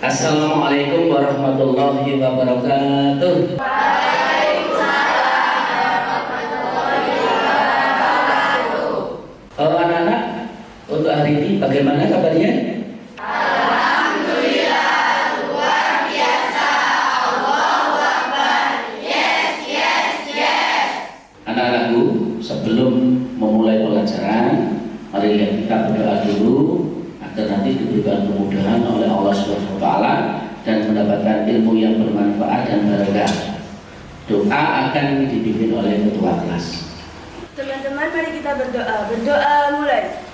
Assalamualaikum warahmatullahi wabarakatuh. Anak-anak, untuk hari ini bagaimana kabarnya? Alhamdulillah, luar biasa. Allahu Akbar. Yes, yes, yes. Anak-anakku, sebelum memulai pelajaran, mari kita berdoa dulu agar nanti diberikan kemudahan oleh Allah Subhanahu wa taala dan mendapatkan ilmu yang bermanfaat dan berkah. Doa akan dipimpin oleh ketua kelas. Teman-teman, mari kita berdoa. Berdoa mulai.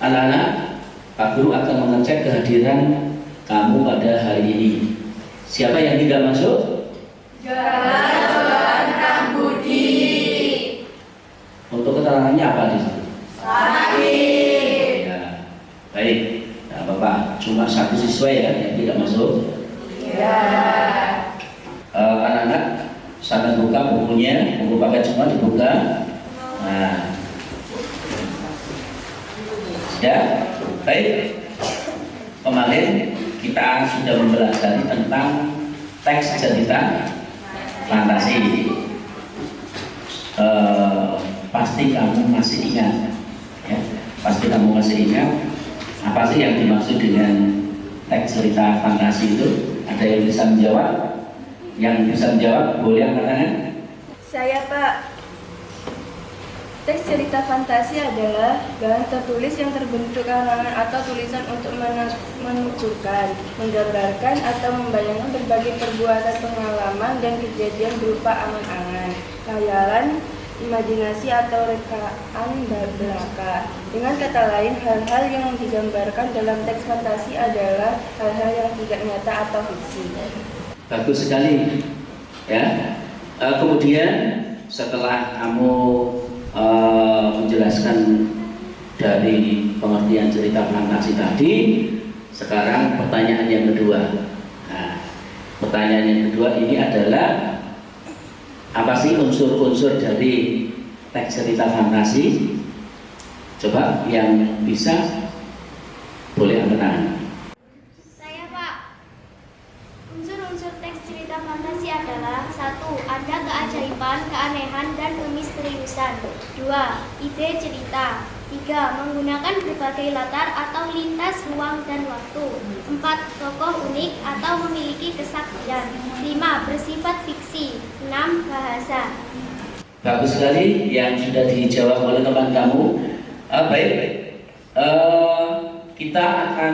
Anak-anak, Pak Guru akan mengecek kehadiran kamu pada hari ini. Siapa yang tidak masuk? Jalan Budi. Untuk keterangannya apa di situ? Sakit. Ya, baik. Nah, Bapak cuma satu siswa ya yang tidak masuk. Ya. Anak-anak, sana buka bukunya, buku paket semua dibuka. Nah, ya, baik. Kemarin kita sudah mempelajari tentang teks cerita fantasi. Pasti kamu masih ingat, ya? Pasti kamu masih ingat apa sih yang dimaksud dengan teks cerita fantasi itu? Ada yang bisa menjawab? Yang bisa menjawab boleh angkat tangan. Saya, Pak. Teks cerita fantasi adalah bahan tertulis yang terbentuk karangan atau tulisan untuk menunjukkan, menggambarkan, atau membayangkan berbagai perbuatan, pengalaman, dan kejadian berupa angan-angan, khayalan, imajinasi, atau rekaan belaka. Dengan kata lain, hal-hal yang digambarkan dalam teks fantasi adalah hal-hal yang tidak nyata atau fiksi. Bagus sekali, ya. Kemudian setelah kamu menjelaskan dari pengertian cerita fantasi tadi, sekarang pertanyaan yang kedua. Nah, pertanyaan yang kedua ini adalah apa sih unsur-unsur dari teks cerita fantasi? Coba yang bisa boleh angkat tangan. Saya, Pak. Unsur-unsur teks cerita fantasi adalah: 1. Ada keajaiban, keanehan, dan kemisteriusan. 2. Ide cerita. 3. Menggunakan berbagai latar atau lintas ruang dan waktu. 4. Tokoh unik atau memiliki kesaktian. 5. Bersifat fiksi. 6. Bahasa. Bagus sekali yang sudah dijawab oleh teman kamu. Baik, kita akan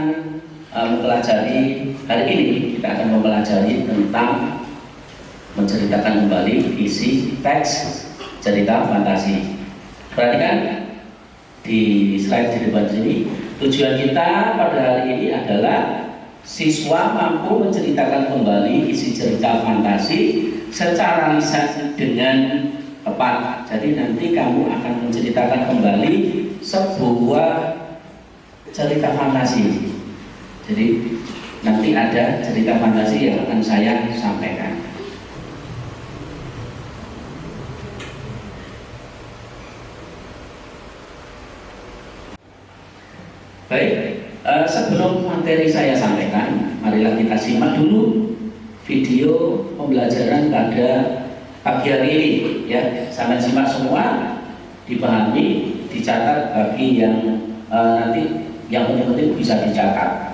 mempelajari hari ini. Kita akan mempelajari tentang menceritakan kembali isi teks cerita fantasi. Perhatikan di slide di depan sini. Tujuan kita pada hari ini adalah siswa mampu menceritakan kembali isi cerita fantasi secara lisan dengan tepat. Jadi nanti kamu akan menceritakan kembali sebuah cerita fantasi. Jadi nanti ada cerita fantasi yang akan saya sampaikan. Baik, sebelum materi saya sampaikan, marilah kita simak dulu video pembelajaran pada pagi hari ini. Ya, sampai simak semua, dipahami, dicatat bagi yang nanti yang penting-penting bisa dicatat.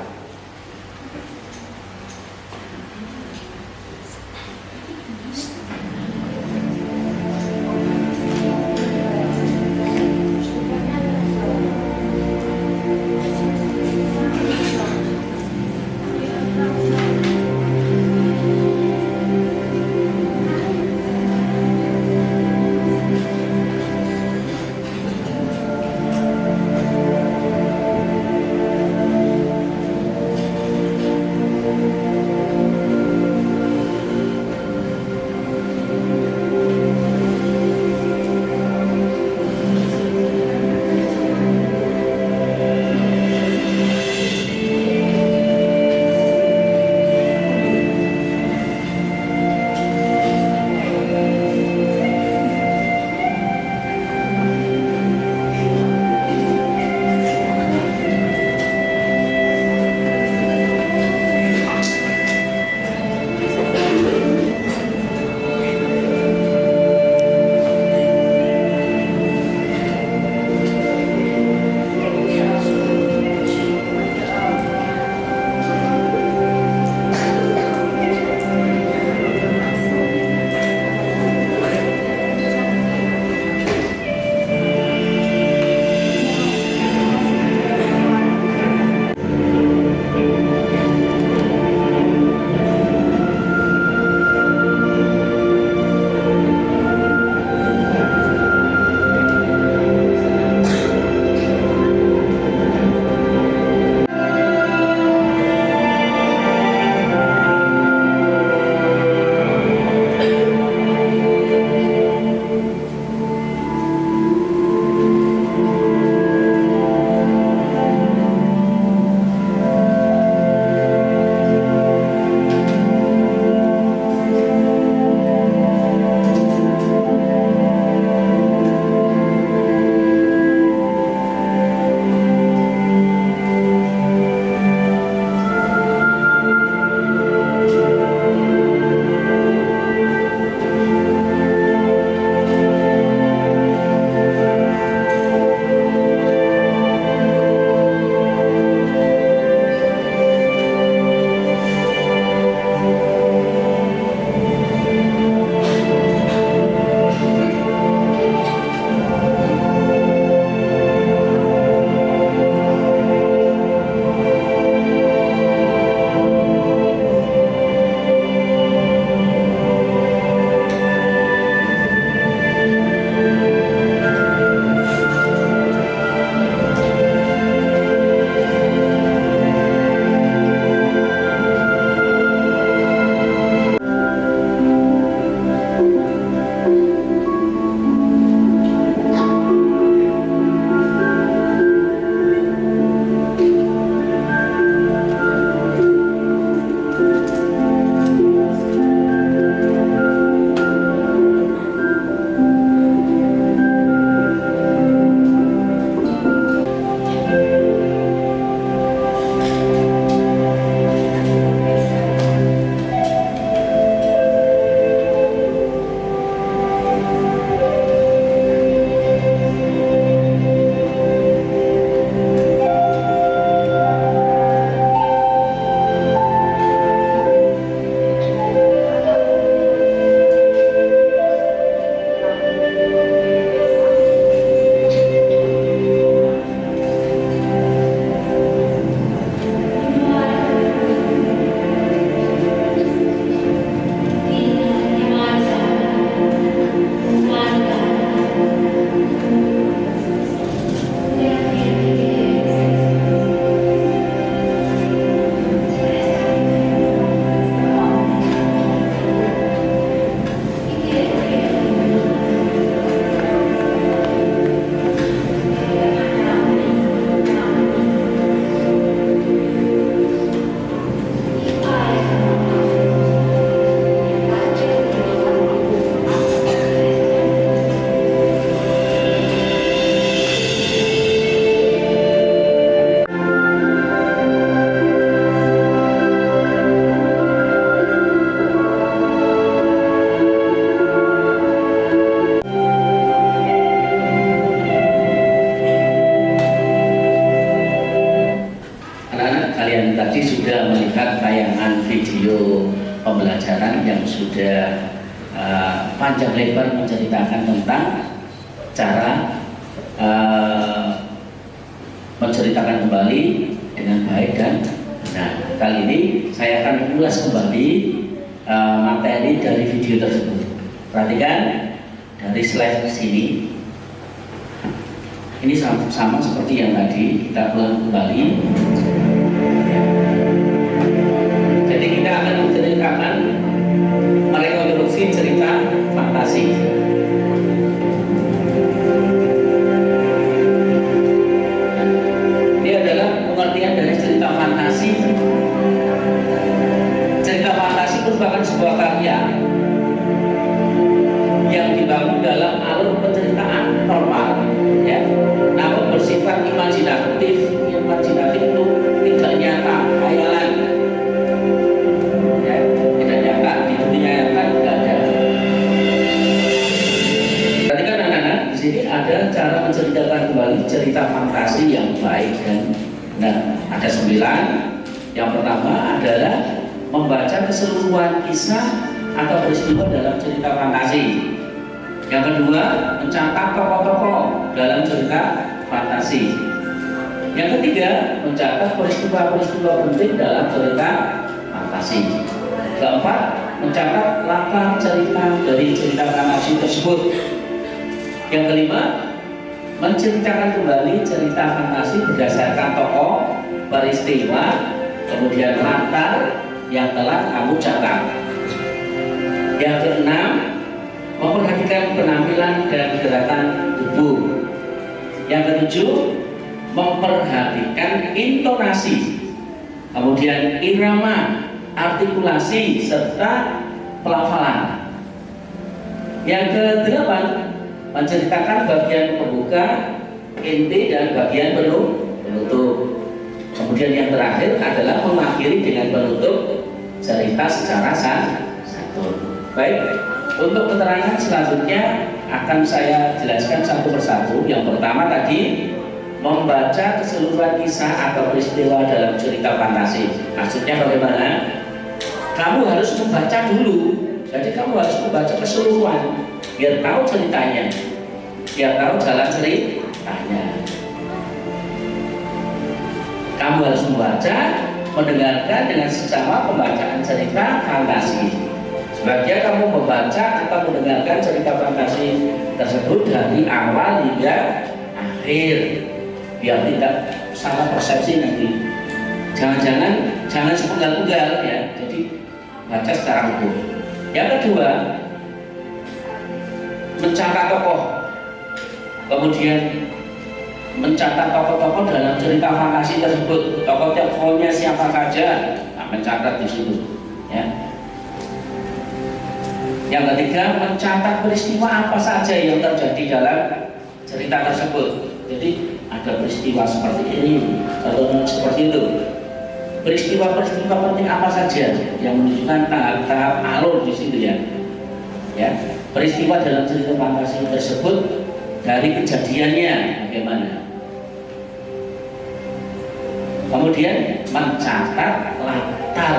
melihat tayangan video pembelajaran yang sudah panjang lebar menceritakan tentang cara menceritakan kembali dengan baik dan benar. Kali ini saya akan mengulas kembali materi dari video tersebut. Perhatikan dari slide sini. Ini sama seperti yang tadi kita ulang kembali. Jadi kita akan menceritakan merekonstruksi cerita fantasi. Ini adalah pengertian dari cerita fantasi. Cerita fantasi merupakan sebuah karya yang dibangun dalam alur penceritaan normal, ya, namun bersifat imajinatif itu tidak nyata, khayalan, ya, tidak nyata di dunia nyata tidak ada. Perhatikan anak-anak, di sini ada cara menceritakan kembali cerita fantasi yang baik dan benar. Ada 9. Yang pertama adalah membaca keseluruhan kisah atau peristiwa dalam cerita fantasi. Yang kedua, mencatat tokoh-tokoh dalam cerita fantasi. Yang ketiga, mencatat peristiwa-peristiwa penting dalam cerita fantasi. Keempat, mencatat latar cerita dari cerita fantasi tersebut. Yang kelima, menceritakan kembali cerita fantasi berdasarkan tokoh, peristiwa, kemudian latar yang telah kamu catat. Yang keenam, memperhatikan penampilan dan gerakan tubuh. Yang ketujuh, memperhatikan intonasi, kemudian irama, artikulasi, serta pelafalan. Yang kedelapan, menceritakan bagian pembuka, inti, dan bagian penutup. Kemudian yang terakhir adalah mengakhiri dengan penutup cerita secara santun. Baik. Untuk keterangan selanjutnya akan saya jelaskan satu persatu. Yang pertama tadi, membaca keseluruhan kisah atau peristiwa dalam cerita fantasi. Maksudnya bagaimana? Kamu harus membaca dulu. Jadi kamu harus membaca keseluruhan biar tahu ceritanya, biar tahu jalan ceritanya. Kamu harus membaca, mendengarkan dengan seksama pembacaan cerita fantasi. Sebaiknya kamu membaca atau mendengarkan cerita fantasi tersebut dari awal hingga akhir, biar tidak salah persepsi nanti. Jangan sepenggal-penggal, ya. Jadi baca secara utuh. Yang kedua, mencatat tokoh, kemudian mencatat tokoh-tokoh dalam cerita fantasi tersebut. Tokoh-tokohnya siapa saja, nah, mencatat di situ, ya. Yang ketiga, mencatat peristiwa apa saja yang terjadi dalam cerita tersebut. Jadi ada peristiwa seperti ini atau seperti itu. Peristiwa-peristiwa penting apa saja yang menunjukkan tahap-tahap alur di situ, ya. Ya, peristiwa dalam cerita fantasi tersebut dari kejadiannya bagaimana. Kemudian mencatat latar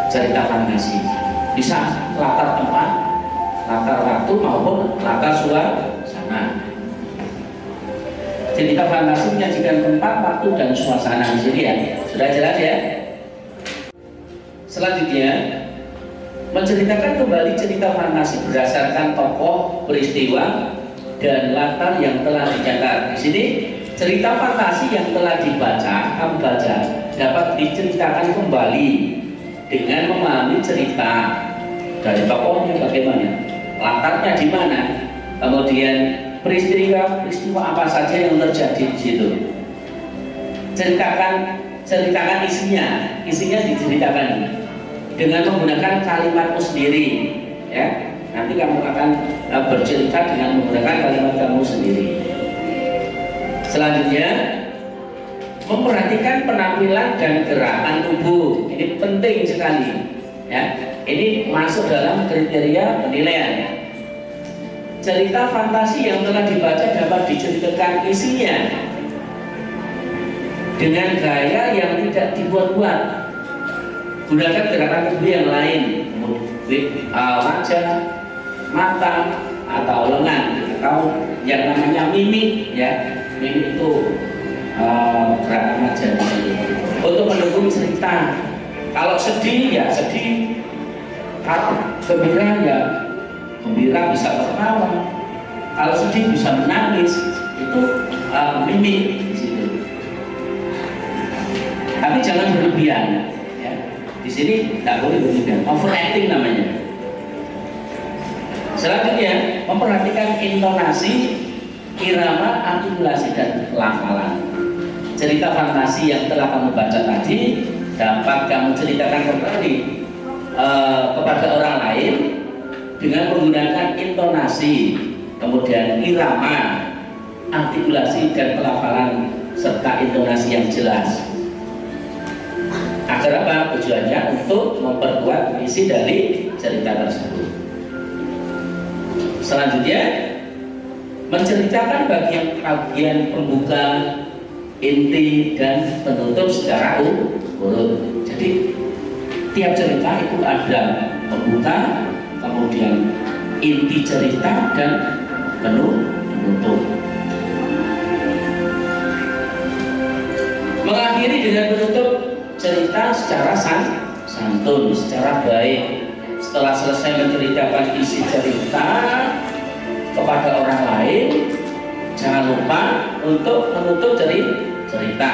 cerita fantasi. Bisa latar tempat, latar waktu maupun latar suasana. Cerita fantasi menyajikan tempat, waktu, dan suasana di sini, ya. Sudah jelas, ya. Selanjutnya, menceritakan kembali cerita fantasi berdasarkan tokoh, peristiwa, dan latar yang telah dicatat. Di sini cerita fantasi yang telah kamu baca dapat diceritakan kembali dengan memahami cerita dari tokohnya bagaimana, latarnya di mana, kemudian peristiwa apa saja yang terjadi di situ. Ceritakan isinya diceritakan dengan menggunakan kalimatmu sendiri, ya. Nanti kamu akan bercerita dengan menggunakan kalimat kamu sendiri. Selanjutnya, memperhatikan penampilan dan gerakan tubuh. Ini penting sekali, ya. Ini masuk dalam kriteria penilaian. Cerita fantasi yang telah dibaca dapat diceritakan isinya dengan gaya yang tidak dibuat-buat. Gunakan gerakan tubuh yang lain, wajah, mata, atau lengan, atau yang namanya mimik ya. Mimik itu gerakan wajah untuk mendukung cerita. Kalau sedih ya sedih, kalau gembira ya gembira, bisa tertawa. Kalau sedih bisa menangis, itu mimik di situ. Tapi jangan berlebihan. Ya. Di sini tidak boleh berlebihan. Overacting namanya. Selanjutnya, memperhatikan intonasi, irama, artikulasi, dan pelafalan. Cerita fantasi yang telah kamu baca tadi dapat kamu ceritakan kembali kepada orang lain dengan menggunakan intonasi, kemudian irama, artikulasi, dan pelafalan serta intonasi yang jelas. Agar apa? Tujuannya untuk memperkuat isi dari cerita tersebut. Selanjutnya, menceritakan bagian pembuka, inti, dan penutup secara urut. Jadi tiap cerita itu ada pembuka, kemudian inti cerita, dan penutup. Mengakhiri dengan penutup cerita secara santun, secara baik. Setelah selesai menceritakan isi cerita kepada orang lain, jangan lupa untuk menutup cerita.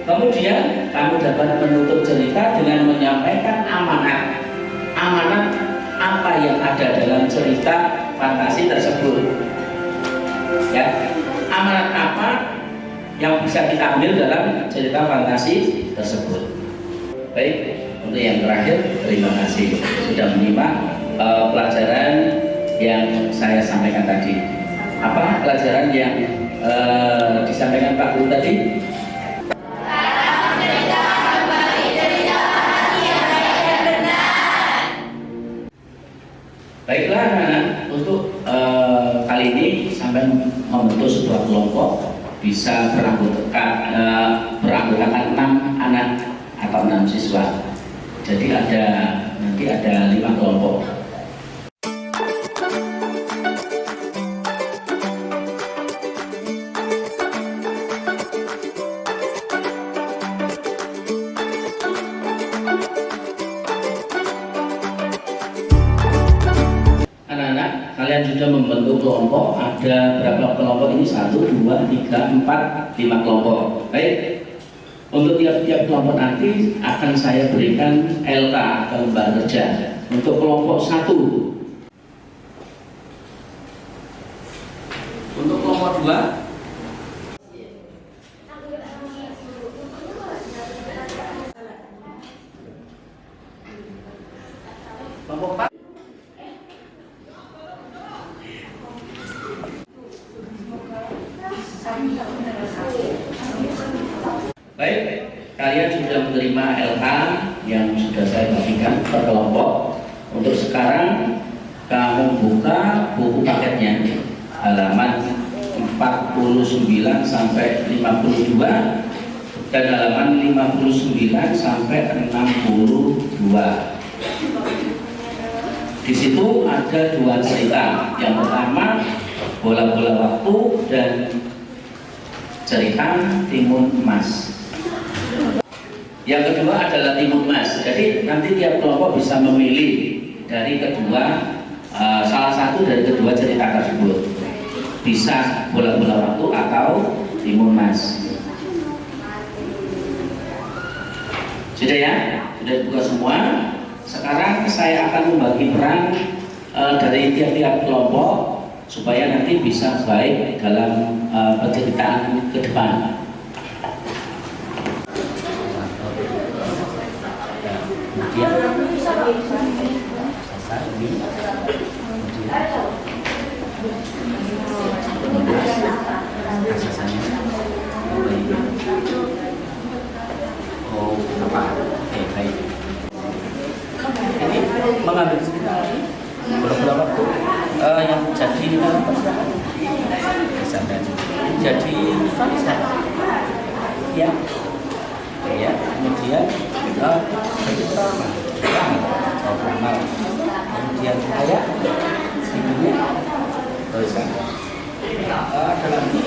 Kemudian kamu dapat menutup cerita dengan menyampaikan amanat. Amanat apa yang ada dalam cerita fantasi tersebut. Ya, amanat apa yang bisa kita ambil dalam cerita fantasi tersebut. Baik, untuk yang terakhir, terima kasih sudah menyimak pelajaran yang saya sampaikan tadi. Apa pelajaran yang disampaikan Pak Guru tadi? Baiklah anak-anak, untuk kali ini sampai membentuk sebuah kelompok bisa beranggotakan 6 anak atau 6 siswa. Jadi nanti ada 5 kelompok. Anak-anak, kalian sudah membentuk kelompok. Ada berapa kelompok ini? 1, 2, 3, 4, 5 kelompok. Baik. Untuk tiap-tiap kelompok nanti akan saya berikan LK atau lembar kerja. Untuk kelompok 1, untuk kelompok 2, kelompok 4, baik, kalian sudah menerima LK yang sudah saya bagikan per kelompok. Untuk sekarang kamu buka buku paketnya halaman 49 sampai 52 dan halaman 59 sampai 62. Di situ ada 2 cerita. Yang pertama bola-bola waktu dan cerita timun emas. Yang kedua adalah timun emas. Jadi nanti tiap kelompok bisa memilih dari salah satu dari kedua cerita tersebut. Bisa bola-bola waktu atau timun emas. Sudah ya? Sudah buka semua. Sekarang saya akan membagi peran dari tiap-tiap kelompok supaya nanti bisa baik dalam penceritaan ke depan. Mengambil cerita beberapa waktu yang jadi jadi fantasi ya, kemudian Jadi Peramal. Oh, Peramal. Kemudian saya ibunya tulisan. Ada lagi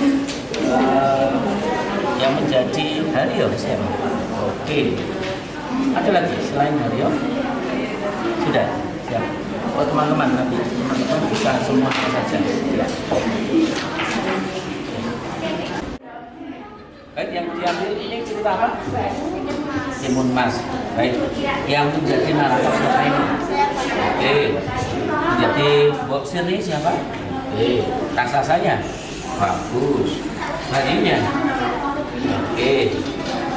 yang menjadi Haryo siapa? Oke. Ada lagi selain Haryo? Sudah. Siap. Oh teman-teman nanti teman-teman bisa semua saja. Ya. Baik, yang diambil ini cerita apa? Timun Mas. Baik, yang menjadi narator siapa ini? Oke, menjadi boxer ini siapa? Oke, raksasanya? Bagus. Bajunya? Oke,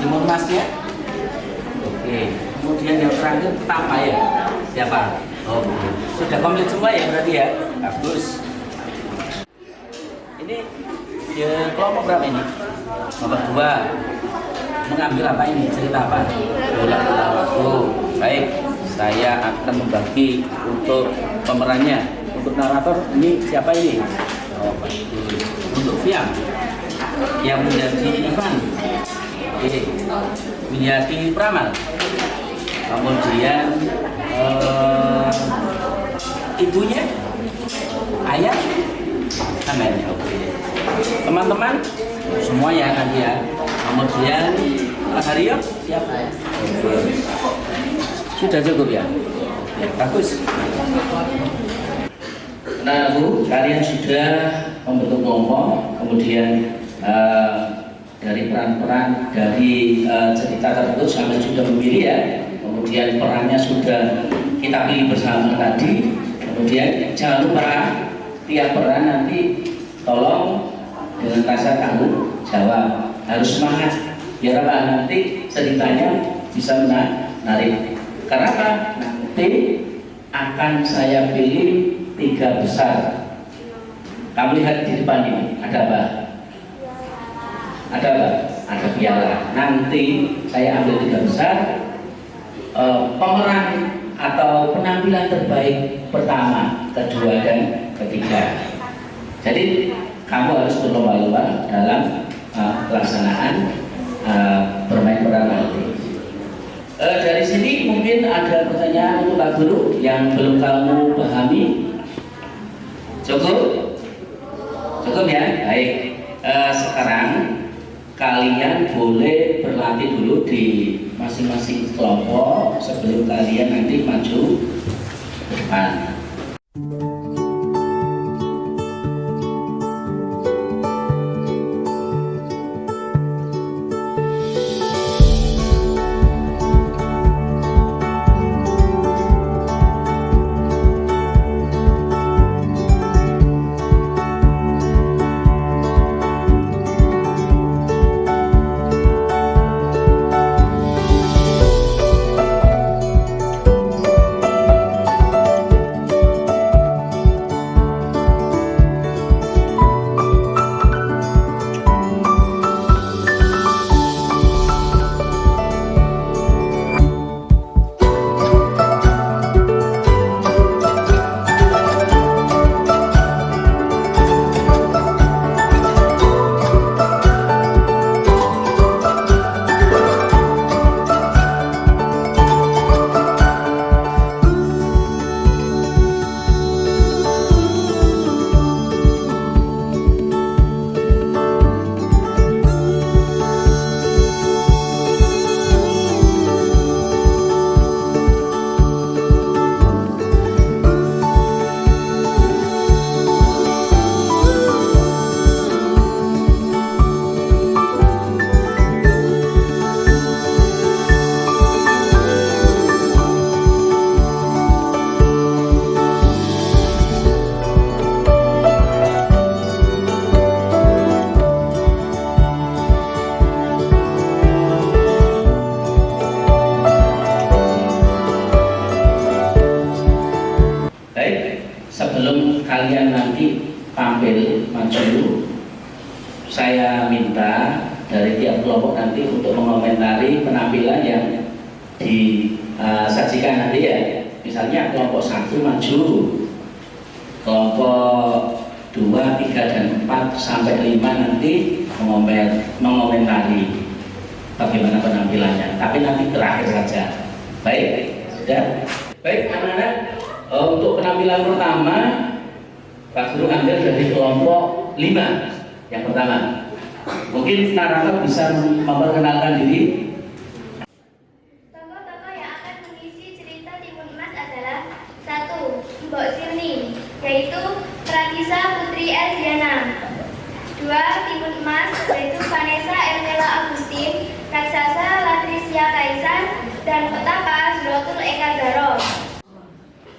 Timun Masnya? Oke, kemudian yang terakhir Tapa ya? Siapa? Oke, sudah komplit semua ya berarti ya? Bagus. Ini kelompok berapa ini? Nomor 2. Mengambil apa ini? Cerita apa? Bola. Oh, baik. Saya akan membagi untuk pemerannya. Untuk narator ini siapa ini? Oh, bagus. Untuk Fiam yang menjadi Ivan. Oke. Menjadi Peramal. Kemudian ibunya, ayah, Amen. Oke. Teman-teman semua ya kan ya. Kemudian Haryo siapa? Sudah cukup ya? Ya, bagus. Nah Bu, kalian sudah membentuk kelompok, kemudian dari peran-peran dari cerita tersebut sampai sudah memilih ya. Kemudian perannya sudah kita pilih bersama tadi. Kemudian jangan lupa tiap peran nanti tolong dengan rasa tanggung jawab, harus semangat biar apa nanti ceritanya bisa menarik. Karena apa? Nanti akan saya pilih 3 besar. Kamu lihat di depan ini ada apa? Ada apa? Ada piala. Nanti saya ambil 3 besar. Pemeran atau penampilan terbaik pertama, kedua dan ketiga. Jadi kamu harus berlomba-lomba dalam pelaksanaan bermain peran nanti. Dari sini mungkin ada pertanyaan untuk Pak Guru yang belum kamu pahami. Cukup? Cukup ya? Baik. Sekarang kalian boleh berlatih dulu di masing-masing kelompok sebelum kalian nanti maju ke depan. Sebelum kalian nanti tampil maju, saya minta dari tiap kelompok nanti untuk mengomentari penampilan yang disajikan nanti ya. Misalnya kelompok 1 maju, kelompok 2, 3, dan 4 sampai 5 nanti mengomentari bagaimana penampilannya. Tapi nanti terakhir saja, Baik, sudah. Baik, anak-anak, untuk penampilan pertama, Pak Guru ambil dari kelompok 5. Yang pertama, mungkin narator bisa memperkenalkan diri. Tokoh-tokoh yang akan mengisi cerita Timun Emas adalah 1. Mbok Sirni, yaitu Pratisa Putri Eldiana. 2. Timun Emas, yaitu Vanessa Ernela Agustin, Raksasa Latricia Kaisan, dan Petaka Azrotul Eka Zaro.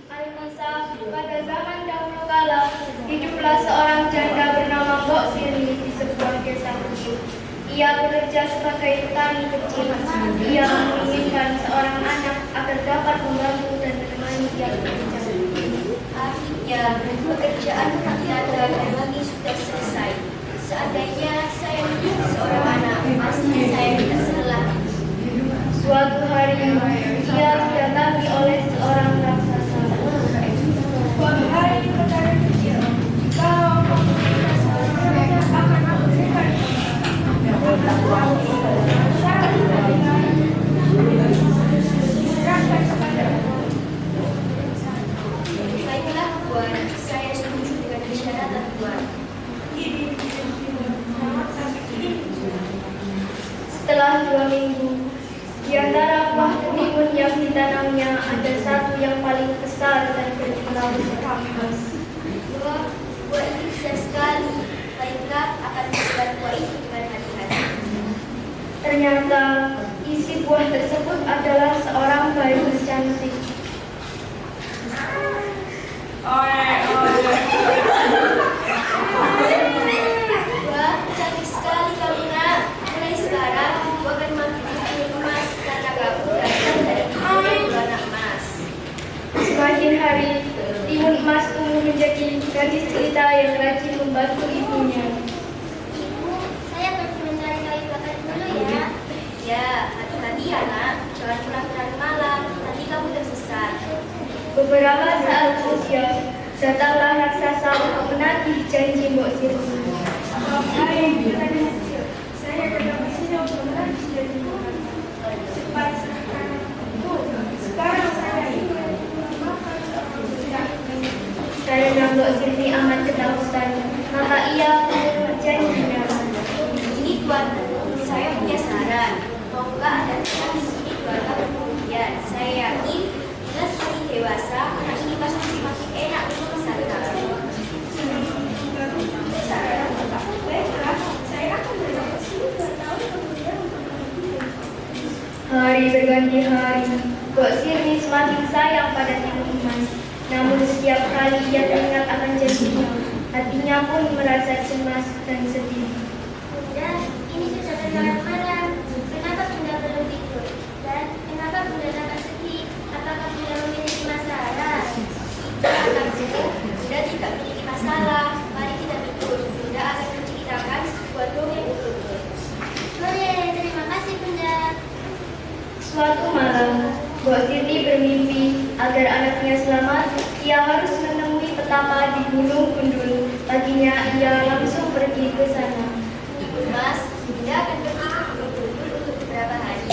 Al-Masa, pada zaman dahulu kala, hiduplah seorang janda bernama Mbok Sirni di sebuah desa kecil. Ia bekerja sebagai petani kecil. Ia menginginkan seorang anak agar dapat membantu dan menemani dia bekerja. Akhirnya, pekerjaan tiada dan lagi sudah selesai. Seandainya saya menjadi seorang anak, pasti saya tidak salah. Suatu hari, ia didatangi oleh seorang raksasa. Wahai petani kecil, kau akan memberikan Baiklah, Tuan. Saya setuju dengan persyaratan Tuan. Setelah 2 minggu, di antara buah timun yang ditanamnya ada satu yang paling besar dan berjumlah besar emas. Buah ini besar sekali. Baiklah, akan membuat buah itu dengan hati-hati. Ternyata isi buah tersebut adalah seorang bayi cantik. Wah, cantik sekali kamu nak. Mulai sekarang aku akan makan timun emas karena kamu berasal dari bulan emas. Semakin hari, timun emas tumbuh menjadi gadis cerita yang rajin membantu ibunya. Ibu, saya pergi mencari kayu bakar dulu ya. Ya, hati-hati ya nak. Jangan pulang malam, nanti kamu tersesat. Beberapa saat kemudian, datanglah raksasa untuk menagih janji Mbok Sirni. saya datang ke sini untuk menagih janji Tuhan. Cepat serahkan itu. Sekarang saya ingin makan seorang budak. Karena Mbok Sirni amat ketakutan, maka ia menerima janjinya. Ini Tuan, saya punya saran. Maukah Anda tinggal di sini 2 tahun kemudian? Saya yakin bila semakin dewasa, anak ini pasti semakin enak untuk bersantap. Baiklah, saya akan datang ke sini 2 tahun kemudian untuk menagih. Hari berganti hari, Mbok Sirni semakin sayang pada timun emas. Namun setiap kali ia teringat akan janjinya, hatinya pun merasa cemas dan sedih. Bunda, ini sudah bermalam malam. Kenapa Bunda belum tidur? Dan kenapa Bunda tampak sedih? Apakah Bunda memiliki masalah? Tidak, anakku. Bunda tidak memiliki masalah. Mari kita tidur. Bunda akan menceritakan sebuah dongeng untukmu. Boleh, terima kasih Bunda. Suatu malam, Mbok Sirni bermimpi agar anaknya selamat. Ia harus menemui petapa di Gunung Gundul. Paginya ia langsung pergi ke sana. Ibu Mas, Bunda akan pergi ke Gunung Gundul untuk beberapa hari.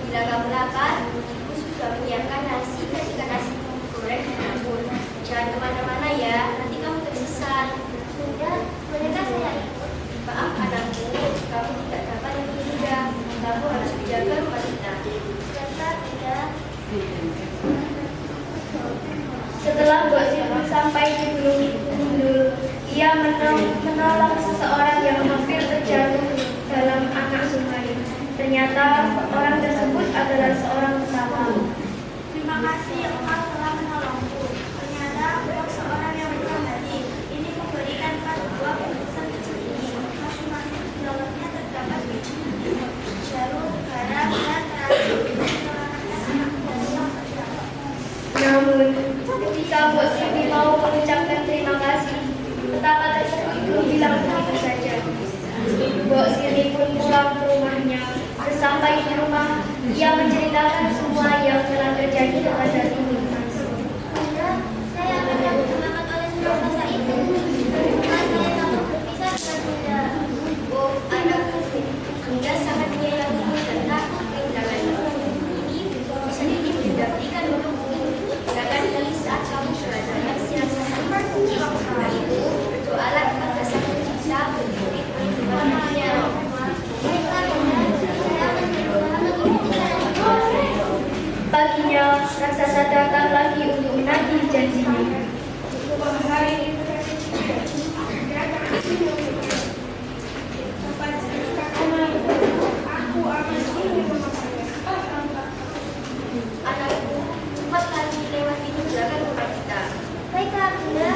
Bila kamu lapar, Ibu sudah menyiapkan nasi dan ikan asin goreng dan abon. Jangan kemana-mana ya, nanti kamu tersesat. Bunda, bolehkah saya ikut? Maaf anakku, kamu tidak dapat ikut Bunda. Kamu harus menjaga rumah kita. Siapa Bunda? Setelah Mbok Sirni sampai di Gunung Gundul, ia menolong seseorang yang hampir terjatuh dalam anak sungai. Ternyata orang tersebut adalah seorang petapa. Terima kasih engkau telah menolongku. Ternyata engkau seorang yang murah hati. Ini memberikan 4 buah bungkusan kecil ini. Masing-masing di dalamnya terdapat biji jarum, garam, dan terasi. Menyelamatkan anakku yang terjatuh. Namun, ketika Mbok Sirni mau mengucapkan terima kasih, petapa tersebut bilang begitu saja. Mbok Sirni pun pulang ke rumahnya. Sesampai di rumah, ia menceritakan semua yang telah terjadi kepada Timun Emas. Bunda, saya akan diselamat oleh raksasa itu. Karena saya takut berpisah dengan Bunda. Oh, anakku, Bunda sangat menyayangimu dan takut kehilanganmu. Ini bisa jadi Bunda. raksasa datang lagi untuk menagih janjinya. Anakku, cepat lagi lewati belakang rumah kita. Baiklah, Bunda.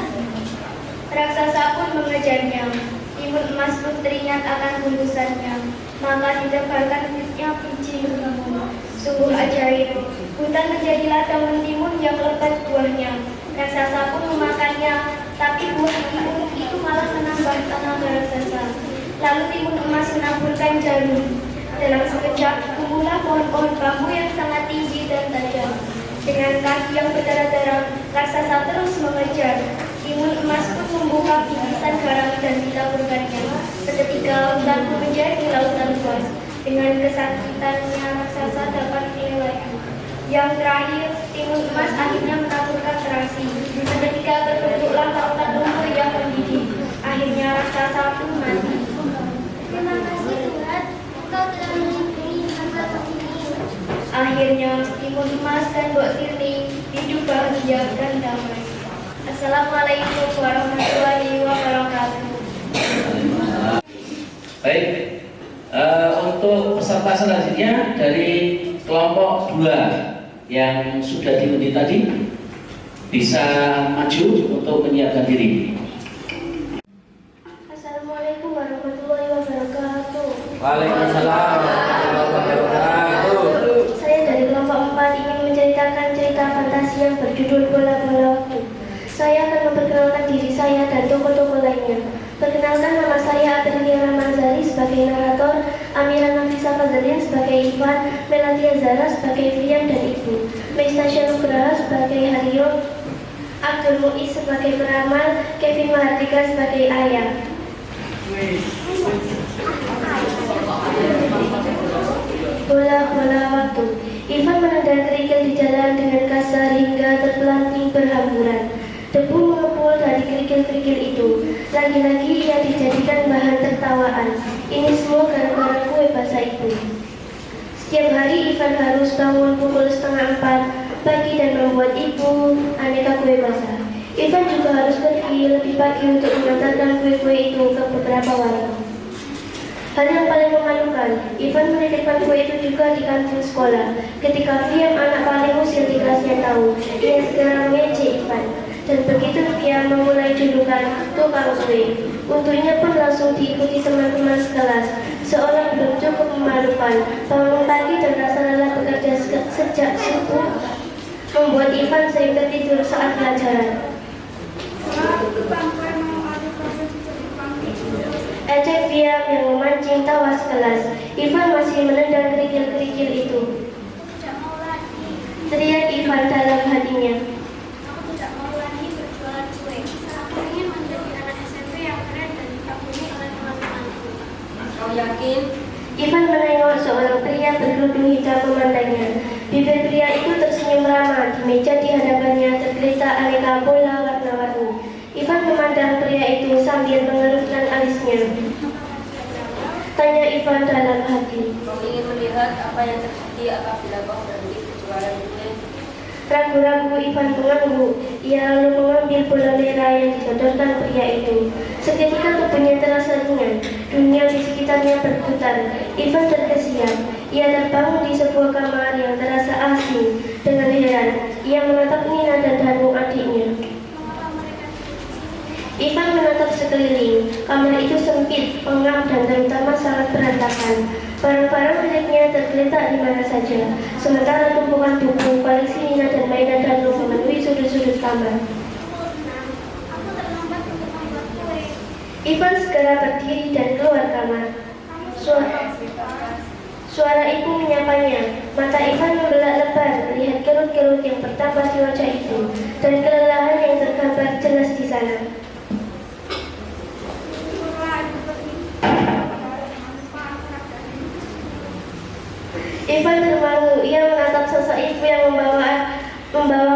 Raksasa pun mengejarnya. Timun emas pun teringat akan gugusannya. Maka ditebarkan kulitnya pincin berkembang. Sungguh ajaib. Hutan menjadi ladang mentimun yang lebat buahnya. Raksasa pun memakannya, tapi buah timun itu malah menambah tenaga raksasa. Lalu timun emas menaburkan jarum. Dalam sekejap, tumbuhlah pohon-pohon bambu yang sangat tinggi dan tajam. Dengan kaki yang berdarah-darah, raksasa terus mengejar. Timun emas pun membuka bingkisan garam dan ditaburkannya. Seketika hutan pun menjadi lautan luas. Dengan kesakitannya, raksasa dapat melewati. Yang terakhir, timun emas akhirnya menaburkan terasi. Seketika terbentuklah lautan lumpur yang mendidih. Akhirnya raksasa pun mati. Terima kasih Tuhan, Engkau telah melindungi hamba ini. Akhirnya timun emas dan Mbok Sirni hidup bahagia dan damai. Assalamualaikum warahmatullahi wabarakatuh. Baik, untuk peserta selanjutnya dari kelompok 2 yang sudah diundi tadi bisa maju untuk menyiapkan diri. Assalamualaikum warahmatullahi wabarakatuh. Waalaikumsalam warahmatullahi wabarakatuh. Saya dari kelompok 4 ingin menceritakan cerita fantasi yang berjudul Bola-Bolaku. Saya akan memperkenalkan diri saya dan tokoh-tokoh lainnya. Perkenalkan, nama saya Aprilia Ramazali sebagai narator, Amira Nafisa Fazalian sebagai Ivan, Meladia Zara sebagai Frian dan Ibu, Mestasya Nugraha sebagai Haryo, Abdul Muiz sebagai peramal, Kevin Mahardika sebagai ayah. Bola-bola waktu. Ivan menendang kerikil di jalan dengan kasar hingga terpelanting berhamburan. Debu mengepul dari kerikil-kerikil itu. Lagi-lagi ia dijadikan bahan tertawaan. Ini semua gara-gara kue basah itu. Setiap hari Ivan harus bangun pukul 3:30 pagi dan membuat ibu aneka kue basah. Ivan juga harus pergi lebih pagi untuk mengantarkan kue-kue itu ke beberapa warung. Hal yang paling memalukan, Ivan menitipkan kue itu juga di kantin sekolah. Ketika Fiam, anak paling usil di kelasnya tahu, ia segera mengejek Ivan. Dan begitu Fiam memulai julukan tukang kue. Untuknya pun langsung diikuti teman-teman sekelas. Seolah belum cukup memalukan, bangun pagi dan rasa lelah bekerja sejak subuh membuat Ivan sering tertidur saat pelajaran. Ejek Fiam yang memancing tawa sekelas. Ivan masih menendang kerikil-kerikil itu. Tidak mau lagi. Teriak Ivan dalam hatinya. Aku tidak mau lagi berjualan kue. Aku ingin menjadi anak SMP yang keren dan dikagumi oleh teman-temanku. Kau yakin? Ivan menengok seorang pria berkerudung hitam memandangnya. Bibir pria itu tersenyum ramah. Di meja di hadapannya tergeletak aneka bola warna-warni. Ivan memandang pria itu sambil mengerutkan alisnya. Tanya Ivan dalam hati. Kau ingin melihat apa yang terjadi apabila kau berhenti berjualan kue? Ragu-ragu Ivan mengangguk. Ia lalu mengambil bola merah yang disodorkan pria itu. Seketika tubuhnya terasa ringan. Dunia di sekitarnya berputar. Ivan terkesiap. Ia terbangun di sebuah kamar yang terasa asing. Dengan heran, ia menatap Nina dan Danu adiknya. Ivan menatap sekeliling. Kamar itu sempit, pengap, dan terutama sangat berantakan. Barang-barang miliknya tergeletak di mana saja. Sementara tumpukan buku, koleksi Nina dan mainan Danu memenuhi sudut-sudut kamar. Aku terlambat untuk membuat kue. Ivan segera berdiri dan keluar kamar. Suara ibu menyapanya. Mata Ivan membelah lebar melihat kerut-kerut yang bertambah di wajah ibu dan kelelahan yang tergambar jelas di sana. Ivan termangu. Ia menatap sosok ibu yang membawa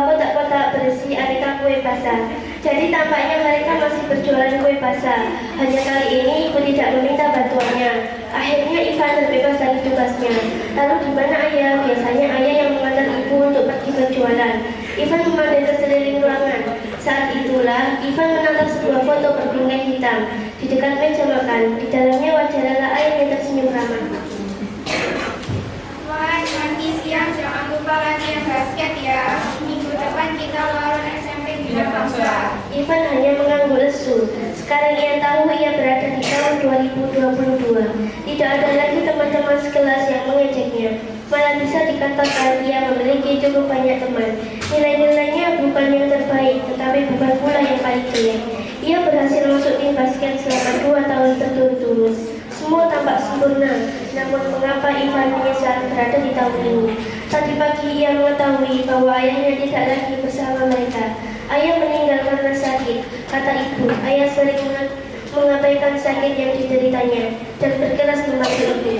kotak-kotak berisi aneka kue basah. Jadi tampaknya mereka masih berjualan kue basah. Hanya kali ini ibu tidak meminta bantuannya. Akhirnya Ivan terbebas dari tugasnya. Lalu di mana ayah? Biasanya ayah yang mengantar ibu buku untuk pergi berjualan. Ivan memandang ke sekeliling ruangan. Saat itulah Ivan menatap sebuah foto berbingkai hitam di dekat meja makan. Di dalamnya wajah Lala Ayah yang tersenyum ramah. Wah, nanti siang jangan lupa latihan basket ya. Minggu depan kita lawan SMP Bina Bangsa. Ivan hanya mengangguk lesu. Sekarang ia tahu ia berada di tahun 2022. Tidak ada lagi teman-teman sekelas yang mengejeknya. Malah bisa dikatakan ia memiliki cukup banyak teman. Nilai-nilainya bukan yang terbaik, tetapi bukan pula yang paling jelek. Ia berhasil masuk tim basket selama 2 tahun berturut-turut. Semua tampak sempurna, namun mengapa Ivan menyesal berada di tahun ini? Tadi pagi ia mengetahui bahwa ayahnya tidak lagi bersama mereka. Ayah meninggal karena sakit, kata ibu. Ayah sering mengabaikan sakit yang dideritanya dan berkeras membantu ibu.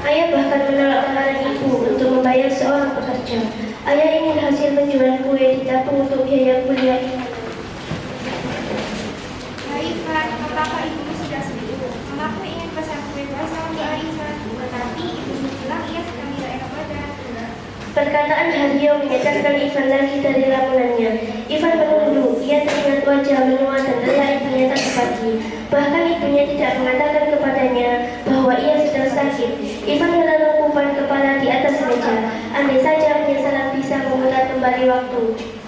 Ayah bahkan menolak tawaran ibu untuk membayar seorang pekerja. Ayah ingin hasil penjualan kue ditabung untuk biaya kuliah ibu. Baik, Pak. Apakah ibu sudah sembuh? Mamaku ingin pesan kue basah untuk Aisyah, tetapi ibu bilang ia sedang tidak enak badan. Perkataan Haryo menyadarkan Ivan lagi dari lamunannya. Ivan menunduk, ia teringat wajah menua dan lelah ibunya tadi pagi. Bahkan ibunya tidak mengatakan kepadanya bahwa ia sedang sakit. Ivan menelungkupan kepala di atas meja. Andai saja penyesalan bisa memutar kembali waktu.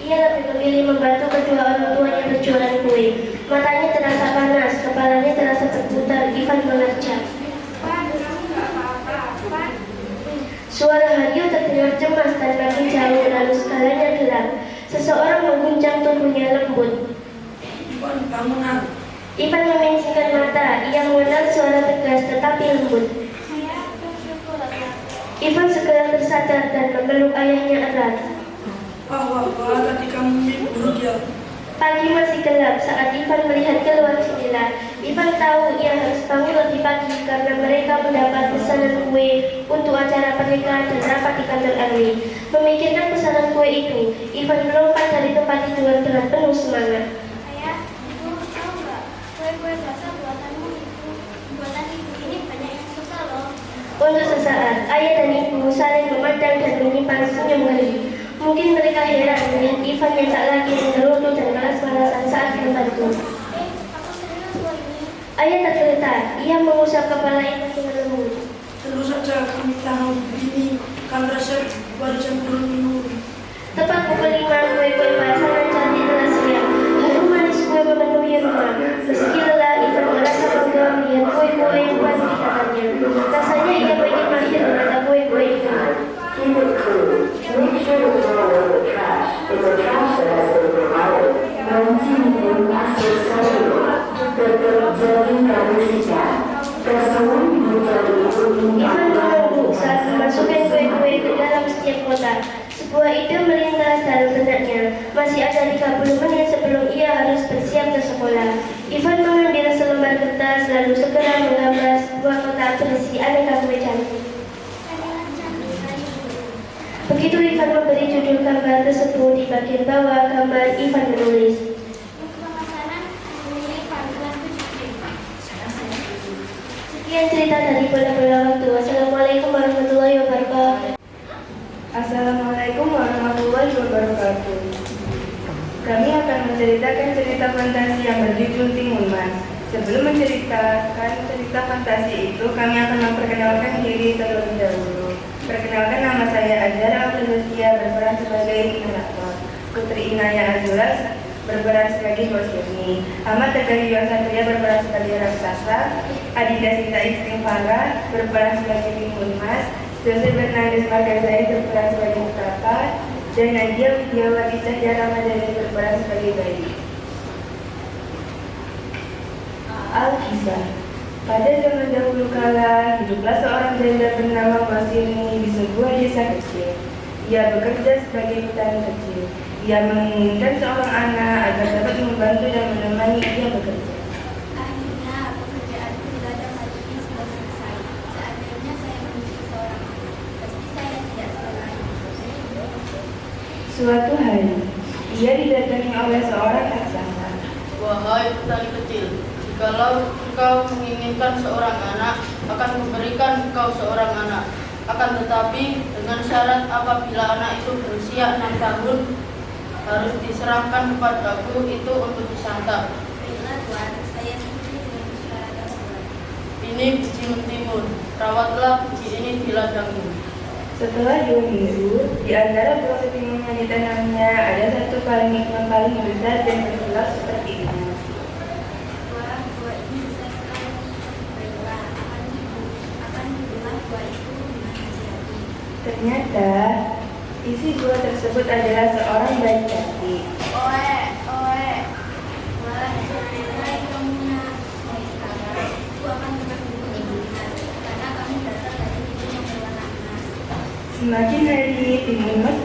Ia lebih memilih membantu kedua orang tuanya berjualan kue. Matanya terasa panas, kepalanya terasa berputar. Ivan menerjang. Pak, kamu nggak apa-apa, Pak. Suara Haryo terdengar cemas dan makin jauh, lalu skalanya gelap. Seseorang mengguncang tubuhnya lembut. Ivan memensingkan mata. Ia mengenal suara tegas tetapi lembut. Saya bersyukur, Pak. Ivan segera tersadar dan memeluk ayahnya erat. Tadi kamu mimpi buruk ya? Pagi masih gelap saat Ivan melihat keluar jendela. Ivan tahu ia harus bangun lebih pagi karena mereka mendapat pesanan kue untuk acara pernikahan dan rapat di kantor RW. Memikirkan pesanan kue itu, Ivan melompat dari tempat tidur dengan penuh semangat. Ayah, ibu tahu nggak? Kue-kue basah buatanmu itu, buatan ibu ini banyak yang suka loh. Untuk sesaat, ayah dan ibu saling memandang dan menyimpan senyum ngeri. Mungkin mereka heran melihat Ivan yang tak lagi mengerutu dan malas-malasan saat membantu. Aku serius loh ini. Ayah tergeletar, ia mengusap kepala Ivan dengan lembut. Terus saja kami tahu ini kan resep baru jam minum. Tepat pukul 5, kue-kue pasangan cantik telah siap. Harum manis kue memenuhi rumah. Meski lelah, Ivan merasa bangga melihat kue-kue yang kuat di tangannya. Rasanya ia ingin mahir menata kue-kue itu. Keep it cool. Make sure to throw away the trash. If the trash that has been provided, maintain plastic cellular. Terjadi berisika. Tersebut menjadi Ivan mengangguk saat memasukkan kue-kue ke dalam setiap kotak. Sebuah ide melintas dalam benaknya. Masih ada 30 menit sebelum ia harus bersiap ke sekolah. Ivan mengambil selembar kertas lalu segera menggambar sebuah kotak berisi aneka kue cantik. Begitu Ivan memberi judul gambar tersebut, di bagian bawah gambar Ivan menulis. Untuk pemesanan, memilih kelas 7. Sekian cerita dari bola-bola waktu. Wassalamualaikum warahmatullahi wabarakatuh. Assalamualaikum warahmatullahi wabarakatuh. Kami akan menceritakan cerita fantasi yang berjudul Timun Mas. Sebelum menceritakan cerita fantasi itu, kami akan memperkenalkan diri terlebih dahulu. Perkenalkan, nama saya Azhar Al-Lucia, berperan sebagai narrator. Putri Inaya Azura berperan sebagai Bosirni. Ahmad Tegar Satria berperan sebagai raksasa. Adinda Sinta Istighfara berperan sebagai Timun Mas. Jose Bernardes Margazai berperan sebagai Mutapa. Dan Nadia Widiawati Cahya Ramadhani berperan sebagai Bayi. Al-Kisah. Pada zaman dahulu kala, hiduplah seorang janda bernama Masirni di sebuah desa kecil. Ia bekerja sebagai petani kecil. Ia menginginkan seorang anak agar dapat membantu dan menemani ia bekerja. Akhirnya, pekerjaanku di ladang hari ini sudah selesai. Seandainya saya memiliki seorang anak, pasti saya tidak sekolah. Suatu hari, ia didatangi oleh seorang raksasa. Wahai petani kecil, jikalau engkau menginginkan seorang anak, akan memberikan engkau seorang anak. Akan tetapi, dengan syarat apabila anak itu berusia 6 tahun harus diserahkan kepadaku itu untuk disantap. Baiklah Tuan, saya setuju dengan persyaratan Tuan. Ini biji mentimun, rawatlah biji ini di ladangmu. Setelah 2 minggu, di antara buah mentimun yang ditanamnya ada satu yang paling besar dan berkilau seperti emas. Tuan, buah ini besar sekali. Baiklah, akan dibelah buah itu dengan hati-hati. Ternyata isi buah tersebut adalah seorang bayi cantik. Oe, oe. Wah, mulai kamu nak. Mulai sekarang, aku akan menyebut ibu Dinas, karena kamu berasal dari ibu yang berwarna emas. Semakin hari, Timun Mas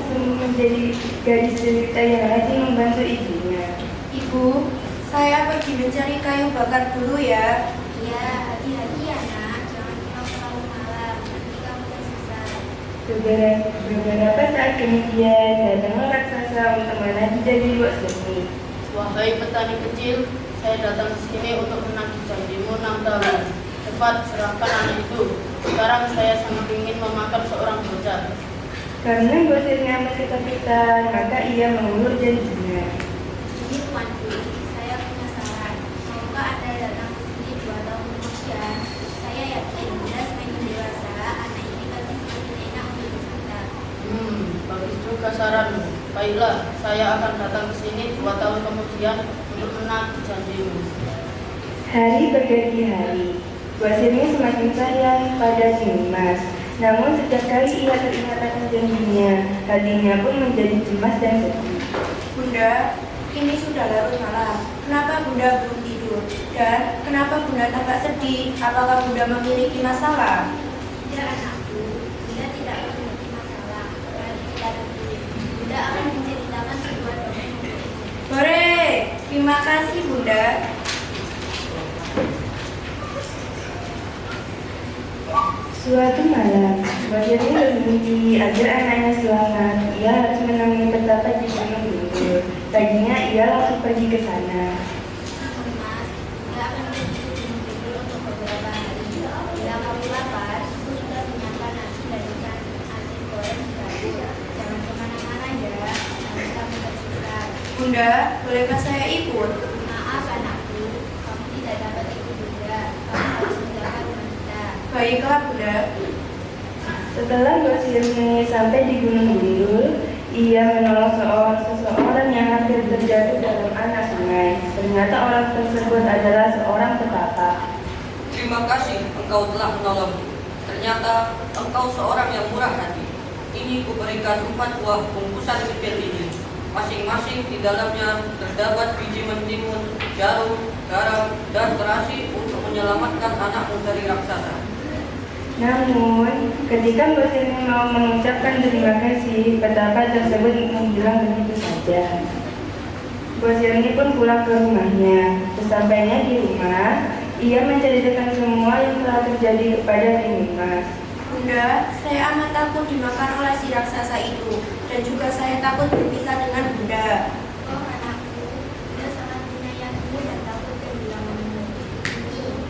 menjadi gadis jelita yang rajin membantu ibunya. Ibu, saya pergi mencari kayu bakar dulu ya. Iya, hati-hati ya nak, jangan pulang terlalu malam, nanti kamu tersesat. Beberapa saat kemudian, datanglah raksasa untuk menagih janji Wak Semi. Wahai petani kecil, saya datang ke sini untuk menagih janjimu 6 tahun. Cepat serahkan anak itu. Sekarang saya sangat ingin memakan seorang bocah. Karena gosirnya amat ketakutan, maka ia mengulur janjinya. Ini tuanku, saya punya saran. Maukah Anda datang ke sini 2 tahun kemudian? Saya yakin bila semakin dewasa, anak ini pasti semakin enak untuk disantap. Bagus juga saranmu. Baiklah, saya akan datang ke sini 2 tahun kemudian untuk menagih janjimu. Hari berganti hari, Wak Semi semakin sayang pada Timun Mas. Namun setiap kali ia teringat akan janjinya, hatinya pun menjadi cemas dan sedih. Bunda, ini sudah larut malam. Kenapa Bunda belum tidur? Dan kenapa Bunda tampak sedih? Apakah Bunda memiliki masalah? Tidak anakku, Bunda tidak memiliki masalah. Mari kita duduk. Bunda akan menceritakan sebuah dongeng untukmu. Hore, terima kasih Bunda. Suatu malam, Wak Semi bermimpi agar anaknya selamat. Ia harus menemui petapa di Gunung Guntur. Paginya ia langsung pergi ke sana. Mas, Bunda akan pergi ke Gunung Kidul untuk beberapa hari. Bila kamu lapar, aku sudah menyiapkan nasi dan ikan asin goreng di dapur. Jangan kemana-mana ya, nanti kamu tersesat. Bunda, bolehkah saya ikut? Maaf anakku, kamu tidak dapat ikut Bunda. Kamu harus menjaga rumah kita. Baiklah Bunda. Setelah Wak Semi sampai di Gunung Gundul, ia menolong seseorang yang hampir terjatuh dalam anak sungai. Ternyata orang tersebut adalah seorang petapa. Terima kasih engkau telah menolongku. Ternyata engkau seorang yang murah hati. Ini kuberikan 4 buah bungkusan kecil ini. Masing-masing di dalamnya terdapat biji mentimun, jarum, garam, dan terasi untuk menyelamatkan anakmu dari raksasa. Namun, ketika Wak Semi mau mengucapkan terima kasih, petapa tersebut menghilang begitu saja. Wak Semi pun pulang ke rumahnya. Sesampainya di rumah, ia menceritakan semua yang telah terjadi kepada Timun Mas. Bunda, saya amat takut dimakan oleh si raksasa itu. Dan juga saya takut berpisah dengan Bunda. Oh anakku, Bunda sangat menyayangimu dan takut kehilanganmu.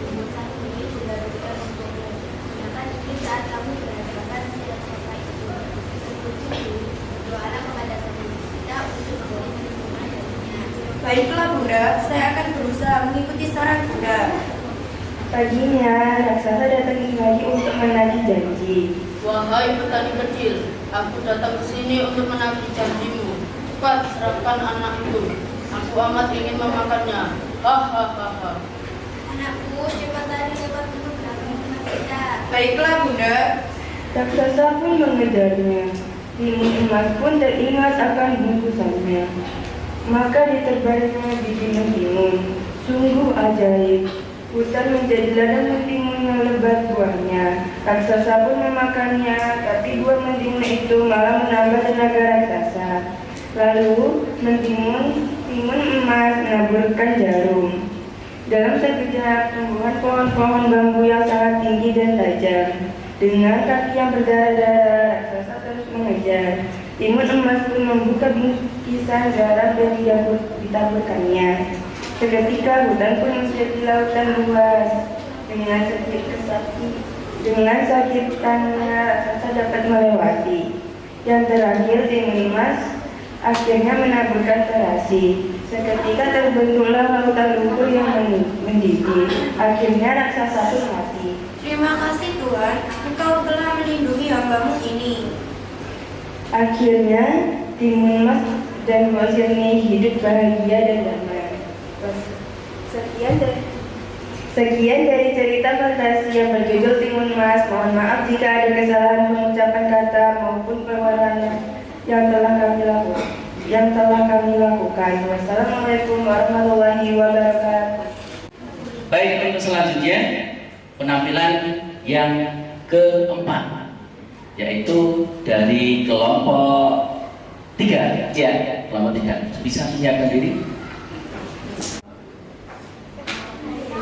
Bungkusan ini Bunda berikan untukmu. Gunakan ini saat kamu berhadapan si raksasa itu. Sebelum berdoalah kepada Sang Pencipta untuk memberi perlindungan darinya. Baiklah Bunda, saya akan berusaha mengikuti saran Bunda. Paginya, raksasa datang lagi untuk menagih janji. Wahai petani kecil, aku datang ke sini untuk menagih janjimu. Cepat serahkan anak itu. Aku amat ingin memakannya. Hahaha. Anakku, cepat lari lewat gunung belakang rumah kita. Baiklah Bunda. Raksasa pun mengejarnya. Timun Emas pun teringat akan bungkusannya. Maka ditebarnya biji mentimun. Sungguh ajaib. Hutan menjadi ladang mentimun yang lebat buahnya. Raksasa pun memakannya, tapi buah mentimun itu malah menambah tenaga raksasa. Lalu timun emas menaburkan jarum. Dalam sekejap, tumbuhan pohon-pohon bambu yang sangat tinggi dan tajam. Dengan kaki yang berdarah-darah, raksasa terus mengejar. Timun emas pun membuka bingkisan garam dan ditaburkannya. Seketika hutan pun menjadi lautan luas. Dengan sedikit sakit, Dengan sakitannya raksasa dapat melewati. Yang terakhir, Timun Mas akhirnya menaburkan terasi. Seketika terbentuklah lautan lumpur yang mendidih. Akhirnya raksasa pun mati. Terima kasih Tuhan, Engkau telah melindungi hambamu ini. Akhirnya Timun Mas dan Mbok Sirni hidup bahagia dan damai. Sekian dari cerita fantasi yang berjudul Timun Mas. Mohon maaf jika ada kesalahan pengucapan kata maupun pewarnaan yang telah kami lakukan. Wassalamualaikum warahmatullahi wabarakatuh. Baik, untuk selanjutnya penampilan yang keempat, yaitu dari kelompok 3. Ya, kelompok 3 bisa menyiapkan diri.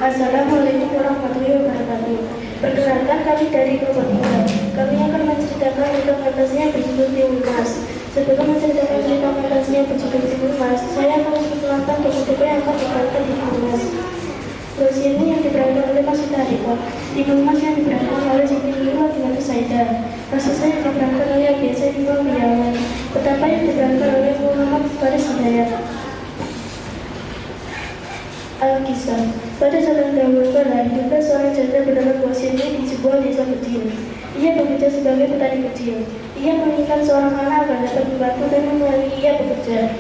Assalamualaikum warahmatullahi wabarakatuh. Perkenalkan, kami dari kelompok 3. Kami akan menceritakan cerita fantasinya berjudul Timun Mas. Sebelum menceritakan cerita fantasinya berjudul Timun Mas, saya akan memperkenalkan tokoh-tokoh yang akan diperankan di Timun Mas. Rose ini yang diperankan oleh Mas Tariko, Timun Mas yang diperankan oleh Siti Nurul dengan Saida, Raksasa yang diperankan oleh Biasa Imam Biawan, Petapa yang diperankan oleh Muhammad Faris Hidayat. Alkisah. Pada zaman dahulu kala, hiduplah seorang janda bernama Gosini di sebuah desa kecil. Ia bekerja sebagai petani kecil. Ia menginginkan seorang anak agar dapat membantu dan menemani ia bekerja.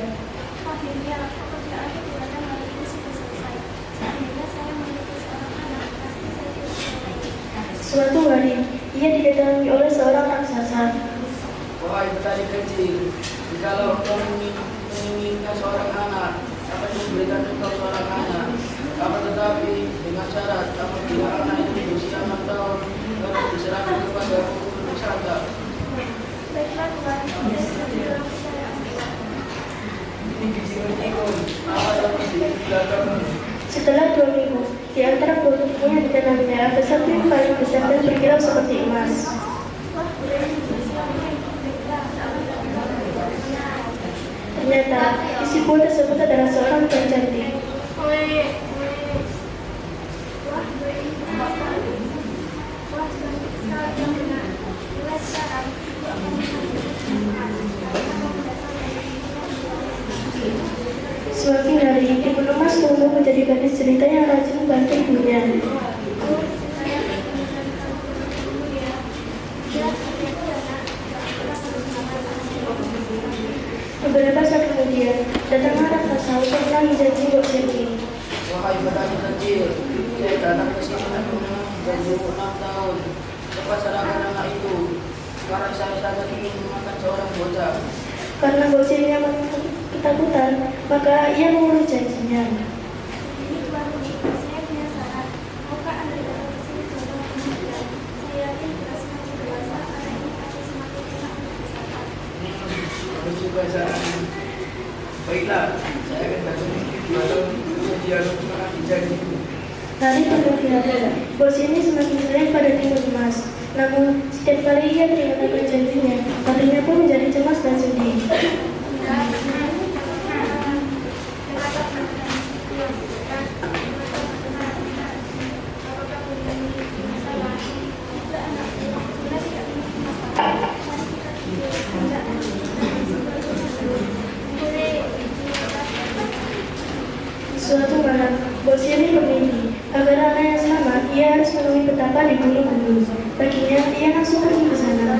Akhirnya, pekerjaan bulanan hari ini sudah selesai. Seandainya saya memiliki seorang anak, pasti saya tidak selesai. Suatu hari, ia didatangi oleh seorang raksasa. Wahai petani kecil, jikalau engkau menginginkan seorang anak, akan memberikan engkau seorang anak. Akan tetapi dengan syarat apabila anak itu berusia 6 tahun harus diserahkan kepada hukum wisata. Baiklah Tuhan, saya sudah bilang saya ambil. Ini tikun, apa yang masih belakang? Setelah 2 minggu, di antara buah-buahnya yang ditanamnya ada satu yang paling besar dan berkilau seperti emas. Wah, berani bersihnya. Baiklah, aku tidak bilang. Ternyata, isi buah tersebut adalah seorang yang cantik. Wah, berani sekali. Wah, cantik sekali yang benar. Mulai sekarang, ibu akan mengambil emas. Karena kamu berasal dari Suatu hari, Timun Mas tumbuh menjadi gadis cerita yang rajin membantu ibunya. Beberapa saat kemudian, datanglah raksasa untuk menangis janji Mbok Sirni. Wahai petani kecil, saya datang ke sini untuk menunggu 6 tahun. Cepat serahkan anak itu. Sekarang saya sangat ingin memakan seorang bocah. Karena Mbok Sirni ketakutan, maka ia mengurus janjinya. Ini Tuan Uni, saya punya saran. Maukah Anda datang ke sini coba mengajar? Saya yakin jika semakin dewasa, anak ini pasti semakin enak untuk disantap. Harus juga saran. Baiklah, saya akan datang malam kemudian mengambil janji. Hari kemudian, Bos ini semakin sayang pada Timun Mas. Namun, setiap kali ia teringat janjinya, hatinya pun menjadi cemas dan sedih. Suatu malam, Bos ini bermimpi agar anak yang selamat, ia harus menemui petapa di gunung-gunung. Paginya, ia langsung pergi ke sana.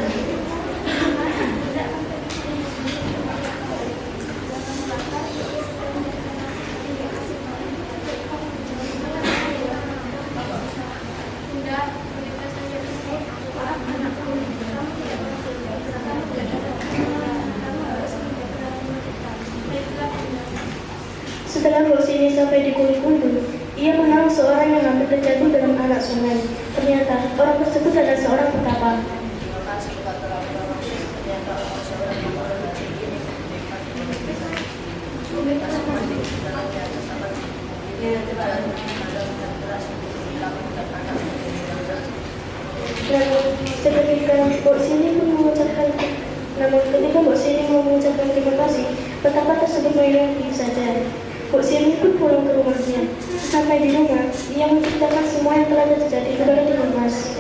Setelah Bos ini sampai di gunung-gunung, ia menaruh seorang yang hampir terjatuh dalam anak sungai. Ternyata, orang tersebut adalah seorang petapa. Terima kasih kata orang-orang. Ternyata seorang yang berada di sini ketika Bos ini mau mengucapkan terima kasih, petapa tersebut mengilang begitu saja. Bos ini pun pulang ke rumahnya. Sampai di rumah, ia menceritakan semua yang telah terjadi kepada Timun Mas.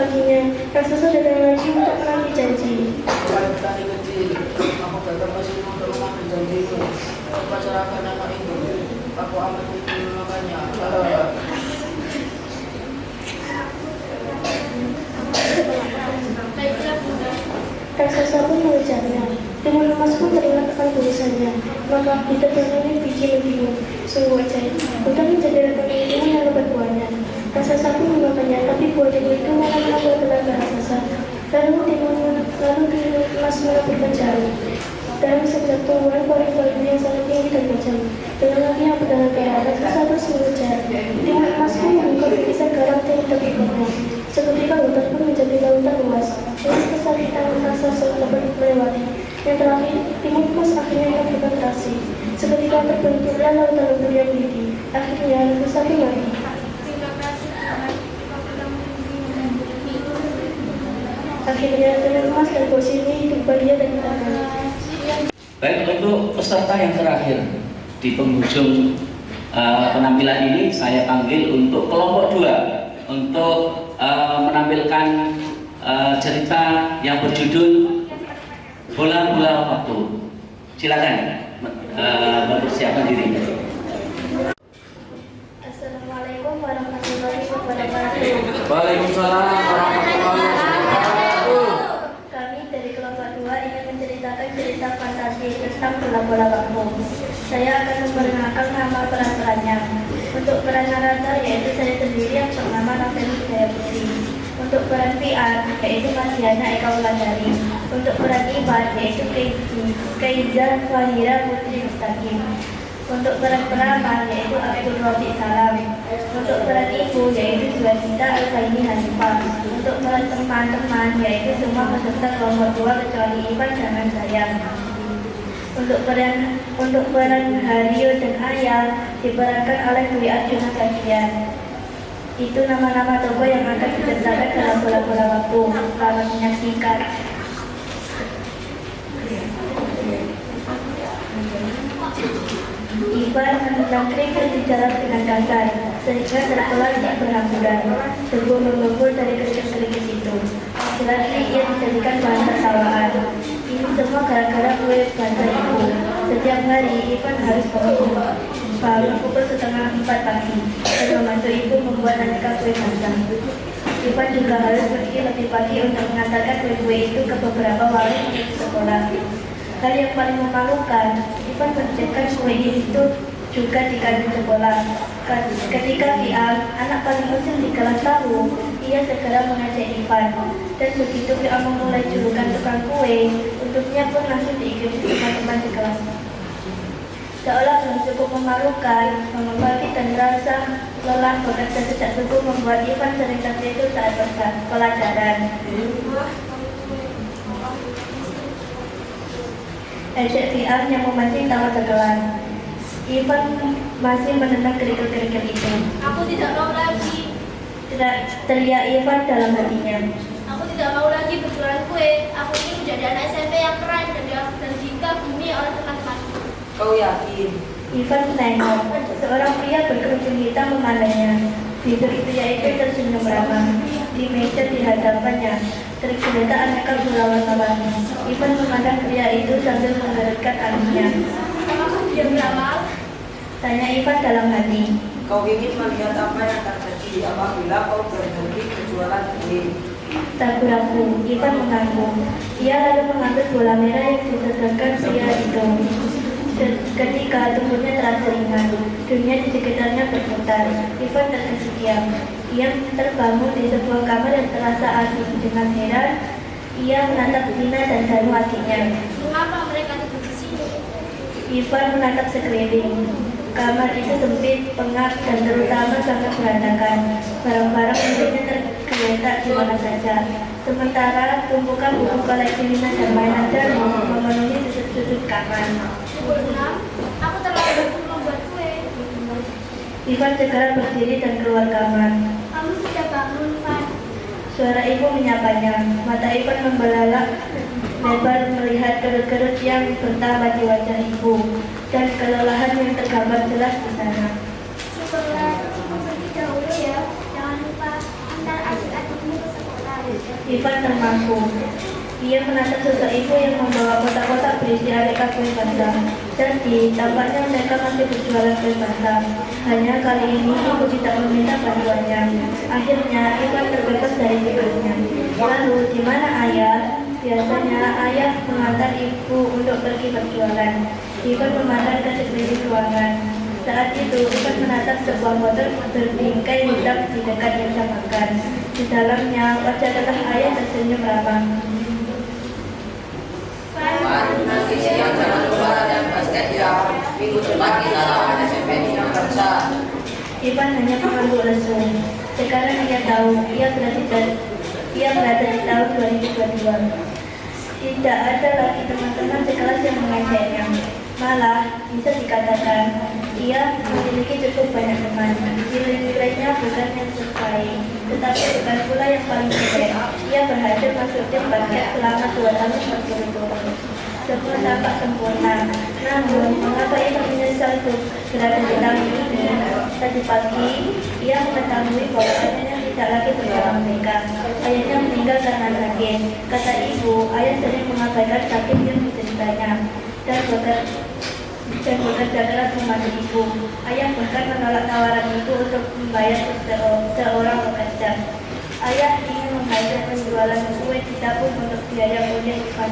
paginya, raksasa datang lagi untuk menagih janji. Wahai petani kecil, aku datang ke sini untuk mengambil janjimu. Cepat serahkan anak itu. Aku amat memakannya. Raksasa pun mengejarnya. Dengan emas pun teringat akan tulisannya. Maka kita bernyanyi biji lebihmu. Sungguh ajaib. Hutan menjadi rekan ini yang lebat buahnya. Raksasa pun memakannya, tapi buah jagung itu malah menambah tenaga raksasa. Lalu timun emas menaburkan jarum. Dalam sebuah tumbuhan pori-porinya yang sangat tinggi dan tajam. Dengan lagi yang berdarah merah, raksasa terus mengejar. Timun emas pun membuka bingkisan garam yang tepi kokoh. Seketika hutan pun menjadi lautan luas. Terus kesakitan raksasa lebat melewati. Yang terakhir, timun emas akhirnya berkonsentrasi. Seketika terbentuklah lautan lumpur yang tinggi. Akhirnya raksasa pun mati. Akhirnya timun emas dan bos ini hidup bahagia dan tenang. Baik, untuk peserta yang terakhir di penghujung penampilan ini saya panggil untuk kelompok 2 untuk menampilkan cerita yang berjudul Bola-bola Waktu. Silakan mempersiapkan diri. Assalamualaikum warahmatullahi wabarakatuh. Waalaikumsalam warahmatullahi wabarakatuh. Kami dari kelompok 2 ingin menceritakan cerita fantasi tentang bola-bola waktu. Saya akan memperkenalkan nama peran-perannya. Untuk peran narator yaitu saya sendiri yang bernama Noveli Hidayah Putri. Untuk peran PR yaitu Mardiana Eka Wulandari. Untuk peran Ivan yaitu Keiza Fahira Putri Mustaqim. Untuk peran peramal yaitu Abdul Rafiq Salam. Untuk peran ibu yaitu Juwita Al-Faini Hanifah. Untuk peran teman-teman yaitu semua peserta kelompok 2 kecuali Ivan dan saya. Untuk peran Hario dan Ayah diperankan oleh Dwi Arjuna Sajian. Itu nama-nama tokoh yang akan diceritakan dalam bola-bola waktu. Selamat menyaksikan. Ivan menangkring berbicara dengan kasar, sehingga terkelar tak berhamburan. Debu mengumpul dari kerikil-kerikil itu. Lagi ia dijadikan bahan tertawaan. Ini semua gara-gara kue bahasa ibu. Setiap hari Ivan harus bangun pukul 3:30 pagi dan membantu ibu membuat aneka kue basah. Ivan juga harus pergi lebih pagi untuk mengantarkan kue-kue itu ke beberapa warung di sekolah. Hal yang paling memalukan, Ivan mengerjakan kue itu juga di kantin sekolah. Ketika VR, anak paling usil di kelas tahu, ia segera mengajak Ivan. Dan begitu VR memulai julukan tukang kue, untuknya pun langsung diikuti teman-teman di kelas. Seolah belum cukup memalukan, bangun pagi dan rasa lelah bekerja sejak subuh membuat Ivan sering tertidur saat pelajaran. Ejek VR yang memancing tawa sekelas. Ivan masih menentang kerikil-kerikil itu. Aku tidak mau lagi. Teriak Ivan dalam hatinya. Aku tidak mau lagi berjualan kue. Aku ingin menjadi anak SMP yang keren dan dikagumi oleh teman-temanku. Kau yakin? Ivan menengok. Seorang pria berkerudung hitam memandangnya. Bibir pria itu tersenyum ramah. Di meja di hadapannya tergeletak aneka bola warna-warni. Ivan memandang pria itu sambil menggerakkan alisnya. Apakah dia beramal? Tanya Ivan dalam hati. Kau ingin melihat apa yang akan terjadi apabila kau berhenti berjualan kue? Ragu-ragu, Ivan mengangguk. Ia lalu mengambil bola merah yang disodorkan pria itu. Ketika tubuhnya terasa ringan, dunia di sekitarnya berputar. Ivan terkejut diam. Ia terbangun di sebuah kamar yang terasa asing. Dengan heran, ia menatap Lina dan Danu adiknya. Mengapa mereka tidur di sini? Ivan menatap sekeliling. Kamar itu sempit, pengap, dan terutama sangat berantakan. Barang-barang miliknya tergeletak di mana saja. Sementara tumpukan buku koleksi Lina dan mainan Danu memenuhi sudut-sudut kamar. Aku terlalu banyak membuat kue. Ivan segera berdiri dan keluar kamar. Kamu sudah bangun, Van? Suara ibu menyapanya. Mata Ivan membelalak lebar melihat kerut-kerut yang bertambah di wajah ibu dan kelelahan yang tergambar jelas di sana. Syukurlah, ibu pergi dahulu ya. Jangan lupa antar adik-adikmu ke sekolah. Ivan termangku. Ia menatap sosok ibu yang membawa kotak-kotak berisi aneka kue basah. Jadi, tampaknya mereka masih berjualan kue basah. Hanya kali ini ibu tidak meminta bantuannya. Akhirnya, Ivan terbebas dari tidurnya. Lalu, di mana ayah? Biasanya ayah mengantar ibu untuk pergi berjualan. Ivan memandang ke sekeliling ruangan. Saat itu, Ivan menatap sebuah motor berbingkai hitam di dekat meja makan. Di dalamnya, wajah tetap ayah tersenyum ramah. Nanti siang jangan lupa latihan basket ya. Minggu depan kita lawan SMP yang kerja. Ivan hanya mengangguk lesu. Sekarang ia tahu, ia berada di tahun 2022. Tidak ada lagi teman-teman sekelas yang mengejeknya. Malah, bisa dikatakan, ia memiliki cukup banyak teman. Nilai-nilainya bukan yang terbaik, tetapi bukan pula yang paling jelek. Ia berhasil masuk tim basket selama 2 tahun berturut-turut. Semua tampak sempurna. Namun, mengapa ia menyesal berada di tahun ini? Tadi pagi, ia mengetahui bahwa ayahnya tidak lagi bersama mereka. Ayahnya meninggal karena sakit. Kata ibu, ayah sering mengabaikan sakit yang dideritanya dan bekerja keras membantu ibu. Ayah bahkan menolak tawaran ibu untuk membayar seorang pekerja. Ayah ingin menghajar penjualan kue ditabung untuk biaya kuliah Ivan.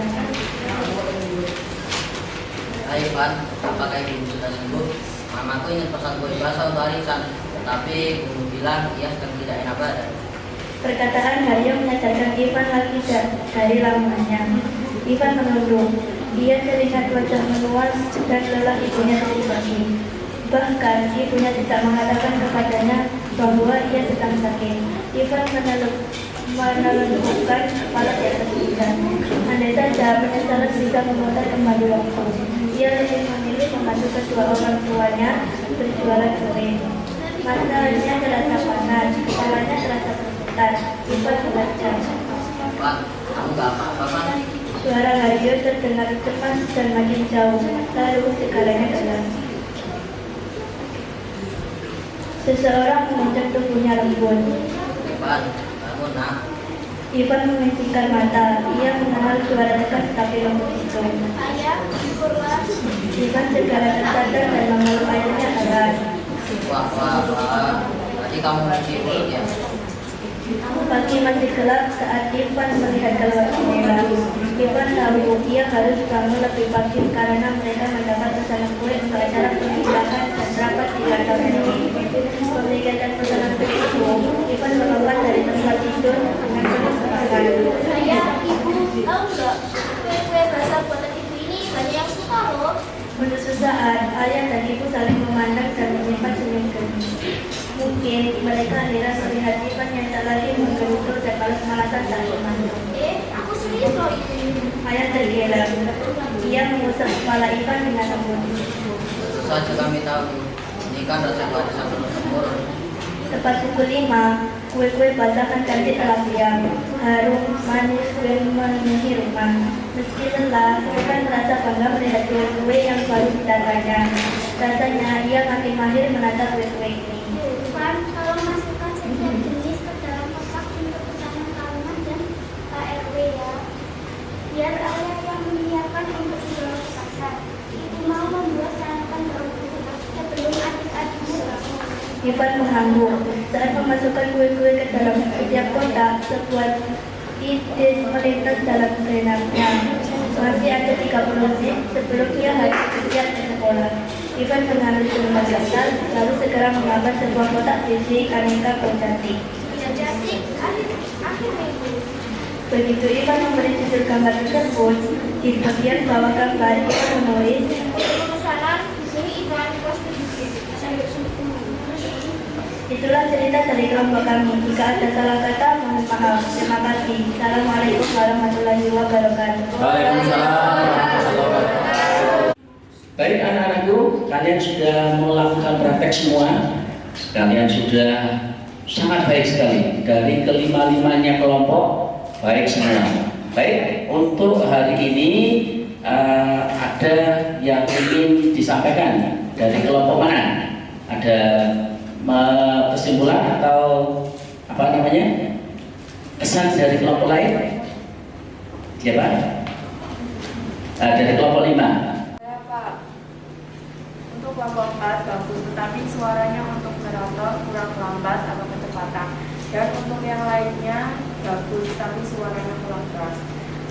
Hai Ivan, apakah ibu sudah sembuh? Mamaku ingin pesan kue basah untuk arisan, tapi ibu bilang ia sedang tidak enak badan. Perkataan Haryo menyadarkan Ivan lagi dari lamanya. Ivan menunduk. Ia terlihat wajah menua dan lelah ibunya tadi pagi. Bahkan ibunya tidak mengatakan kepadanya bahwa ia sedang sakit. Ivan menelungkupkan kepala di atas meja. Andai saja penyesalan bisa memutar kembali waktu, ia lebih memilih membantu kedua orang tuanya berjualan kue. Matanya terasa panas, kepalanya terasa bergetar. Ivan belajar. Pak, kamu gak apa-apa kan? Suara Haryo terdengar cemas dan makin jauh, lalu segalanya gelap. Seseorang mengencang tubuhnya lembut. Ivan, bangun nak. Ivan memejamkan mata. Ia mengenal suara tegas tapi lembut itu. Ayah, syukurlah. Ivan segera tersadar dan memeluk ayahnya erat. Wah, tadi kamu mimpi buruk ya? Pagi masih gelap saat Ivan melihat keluar jendela. Ivan tahu ia harus bangun lebih pagi karena mereka mendapat pesanan kue untuk acara pernikahan dan rapat di kantor ini. Memikirkan pesanan kue itu, Ivan melompat dari tempat tidur dengan penuh semangat. Ayah, ibu, tahu nggak? Kue-kue basah buatan ibu ini banyak yang suka loh. Menuju saat ayah dan ibu saling memandang dan menyimpan senyum geni. Mungkin mereka heran melihat Ivan yang tak lagi menggerutu dan malas-malasan tak teman. Aku serius loh ibu. Ayah tergelak. Ia mengusap kepala Ivan dengan lembut. Tentu saja kami tahu, ini kan resep warisan turun-temurun. Tepat pukul 5, kue-kue basah cantik telah siap. Harum, manis, dan memenuhi rumah. Meski lelah, Ivan merasa bangga melihat kue-kue yang baru ditatanya. Rasanya ia makin mahir menata kue-kue ini. Ivan, kalau masukkan setiap jenis ke dalam kotak untuk pesanan tahunan dan KRW ya. Biar ayah yang menyiapkan untuk dibawa ke pasar. Ibu mau membuat sarapan beruntung sebelum adik-adikmu bangun. Ivan mengangguk. Saat memasukkan kue-kue ke dalam setiap kotak, sebuah ide melintas dalam benaknya. Masih ada 30 menit sebelum ia harus bersiap ke sekolah. Ivan mengambil sebuah kertas, lalu segera mengambil sebuah kotak berisi aneka kue cantik. Ya cantik, akhirnya ibu. Begitu Ivan memberi judul gambar tersebut, di bagian bawah gambar Ivan menulis, Pemesanan ini Ivan kelas 7. itulah cerita dari kelompok kami. Jika ada salah kata, mohon maaf. Terima kasih. Assalamualaikum warahmatullahi wabarakatuh. Baik anak-anakku, kalian sudah melakukan praktek semua. Kalian sudah sangat baik sekali. Dari kelima-limanya kelompok, baik semua. Baik, untuk hari ini ada yang ingin disampaikan dari kelompok mana? Ada kesimpulan atau apa namanya? kesan dari kelompok lain? Siapa? Dari kelompok 5. Saya Pak. Untuk kelompok 4 bagus, tetapi suaranya untuk narator kurang lambat atau kecepatan. Dan untuk yang lainnya bagus, tapi suaranya kurang keras.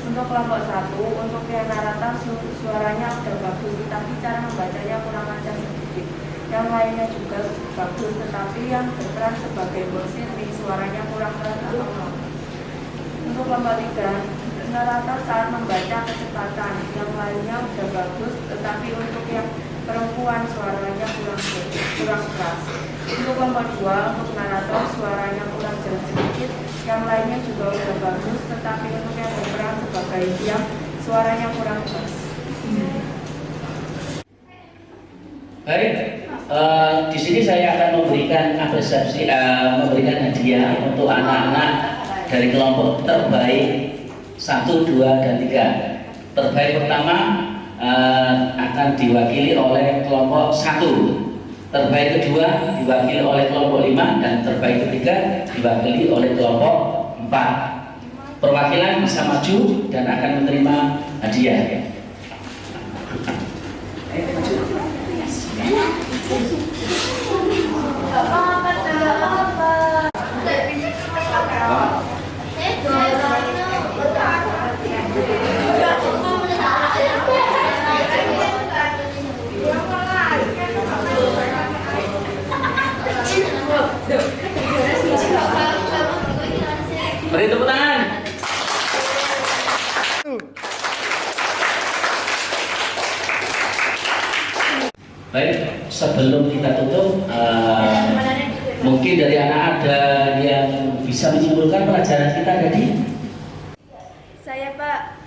Untuk kelompok 1, untuk yang narator suaranya udah bagus, tetapi cara membacanya kurang lancar sedikit. Yang lainnya juga bagus, tetapi yang berperan sebagai bosir suaranya kurang keras atau lambat. Untuk kelompok 3, narator saat membaca kecepatan. Yang lainnya udah bagus, tetapi untuk yang perempuan suaranya kurang keras. Untuk kelompok 2, untuk narator suaranya kurang jelas sedikit. Yang lainnya juga udah bagus, tetapi untuk yang berperan sebagai diam suaranya kurang keras. Baik, di sini saya akan memberikan apresiasi, memberikan hadiah untuk anak-anak dari kelompok terbaik 1, 2, dan 3. Terbaik pertama akan diwakili oleh kelompok 1. Terbaik kedua diwakili oleh kelompok 5 dan terbaik ketiga diwakili oleh kelompok 4. Perwakilan bisa maju dan akan menerima hadiah. Beri tepuk tangan. Baik, sebelum kita tutup, mungkin dari anak ada yang bisa menyimpulkan pelajaran kita tadi? Saya Pak,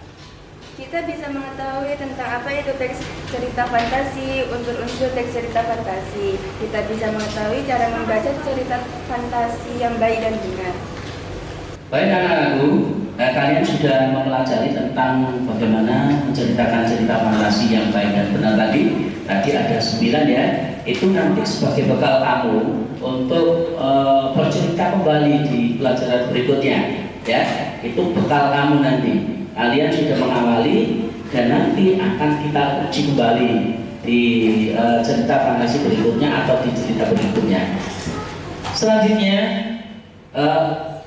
kita bisa mengetahui tentang apa itu teks cerita fantasi, unsur-unsur teks cerita fantasi. Kita bisa mengetahui cara membaca cerita fantasi yang baik dan benar. Baik anak-anakku, kalian sudah mempelajari tentang bagaimana menceritakan cerita fantasi yang baik dan benar tadi. Tadi ada 9 ya. Itu nanti sebagai bekal kamu untuk bercerita kembali di pelajaran berikutnya. Ya, itu bekal kamu nanti. Kalian sudah mengawali dan nanti akan kita uji kembali di cerita fantasi berikutnya atau di cerita berikutnya. Selanjutnya,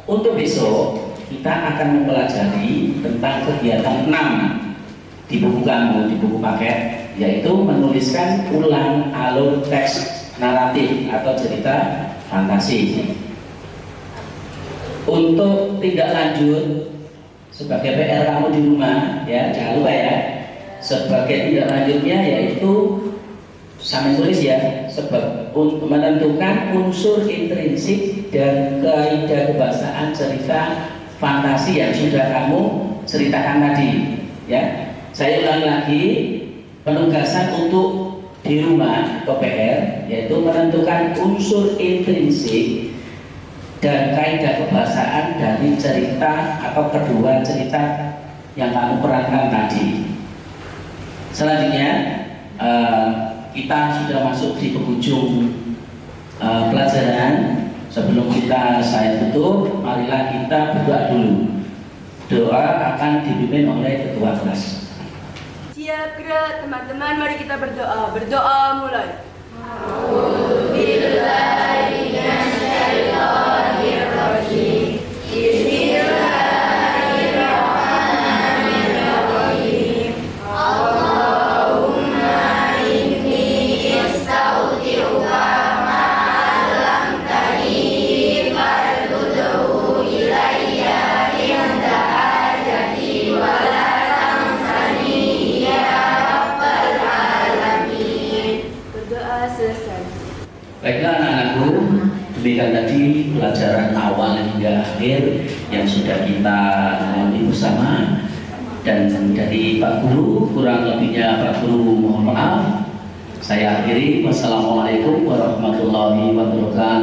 untuk besok kita akan mempelajari tentang kegiatan 6 di buku kamu, di buku paket, yaitu menuliskan ulang alur teks naratif atau cerita fantasi. Untuk tindak lanjut sebagai PR kamu di rumah, ya jangan lupa ya. Sebagai tindak lanjutnya yaitu sampai tulis ya, untuk menentukan unsur intrinsik dan kaidah kebahasaan cerita fantasi yang sudah kamu ceritakan tadi. Ya, saya ulangi lagi, penugasan untuk di rumah atau PR yaitu menentukan unsur intrinsik dan kaidah kebahasaan dari cerita atau kedua cerita yang kamu perankan tadi. Selanjutnya kita sudah masuk di penghujung pelajaran. Sebelum saya tutup, marilah kita berdoa dulu. Doa akan dipimpin oleh ketua kelas. Siap gerak teman-teman, mari kita berdoa. Berdoa mulai. Baiklah anak-anakku, demikian tadi pelajaran awal hingga akhir yang sudah kita lalui bersama. Dan dari Pak Guru, kurang lebihnya Pak Guru mohon maaf. Saya akhiri, wassalamualaikum warahmatullahi wabarakatuh.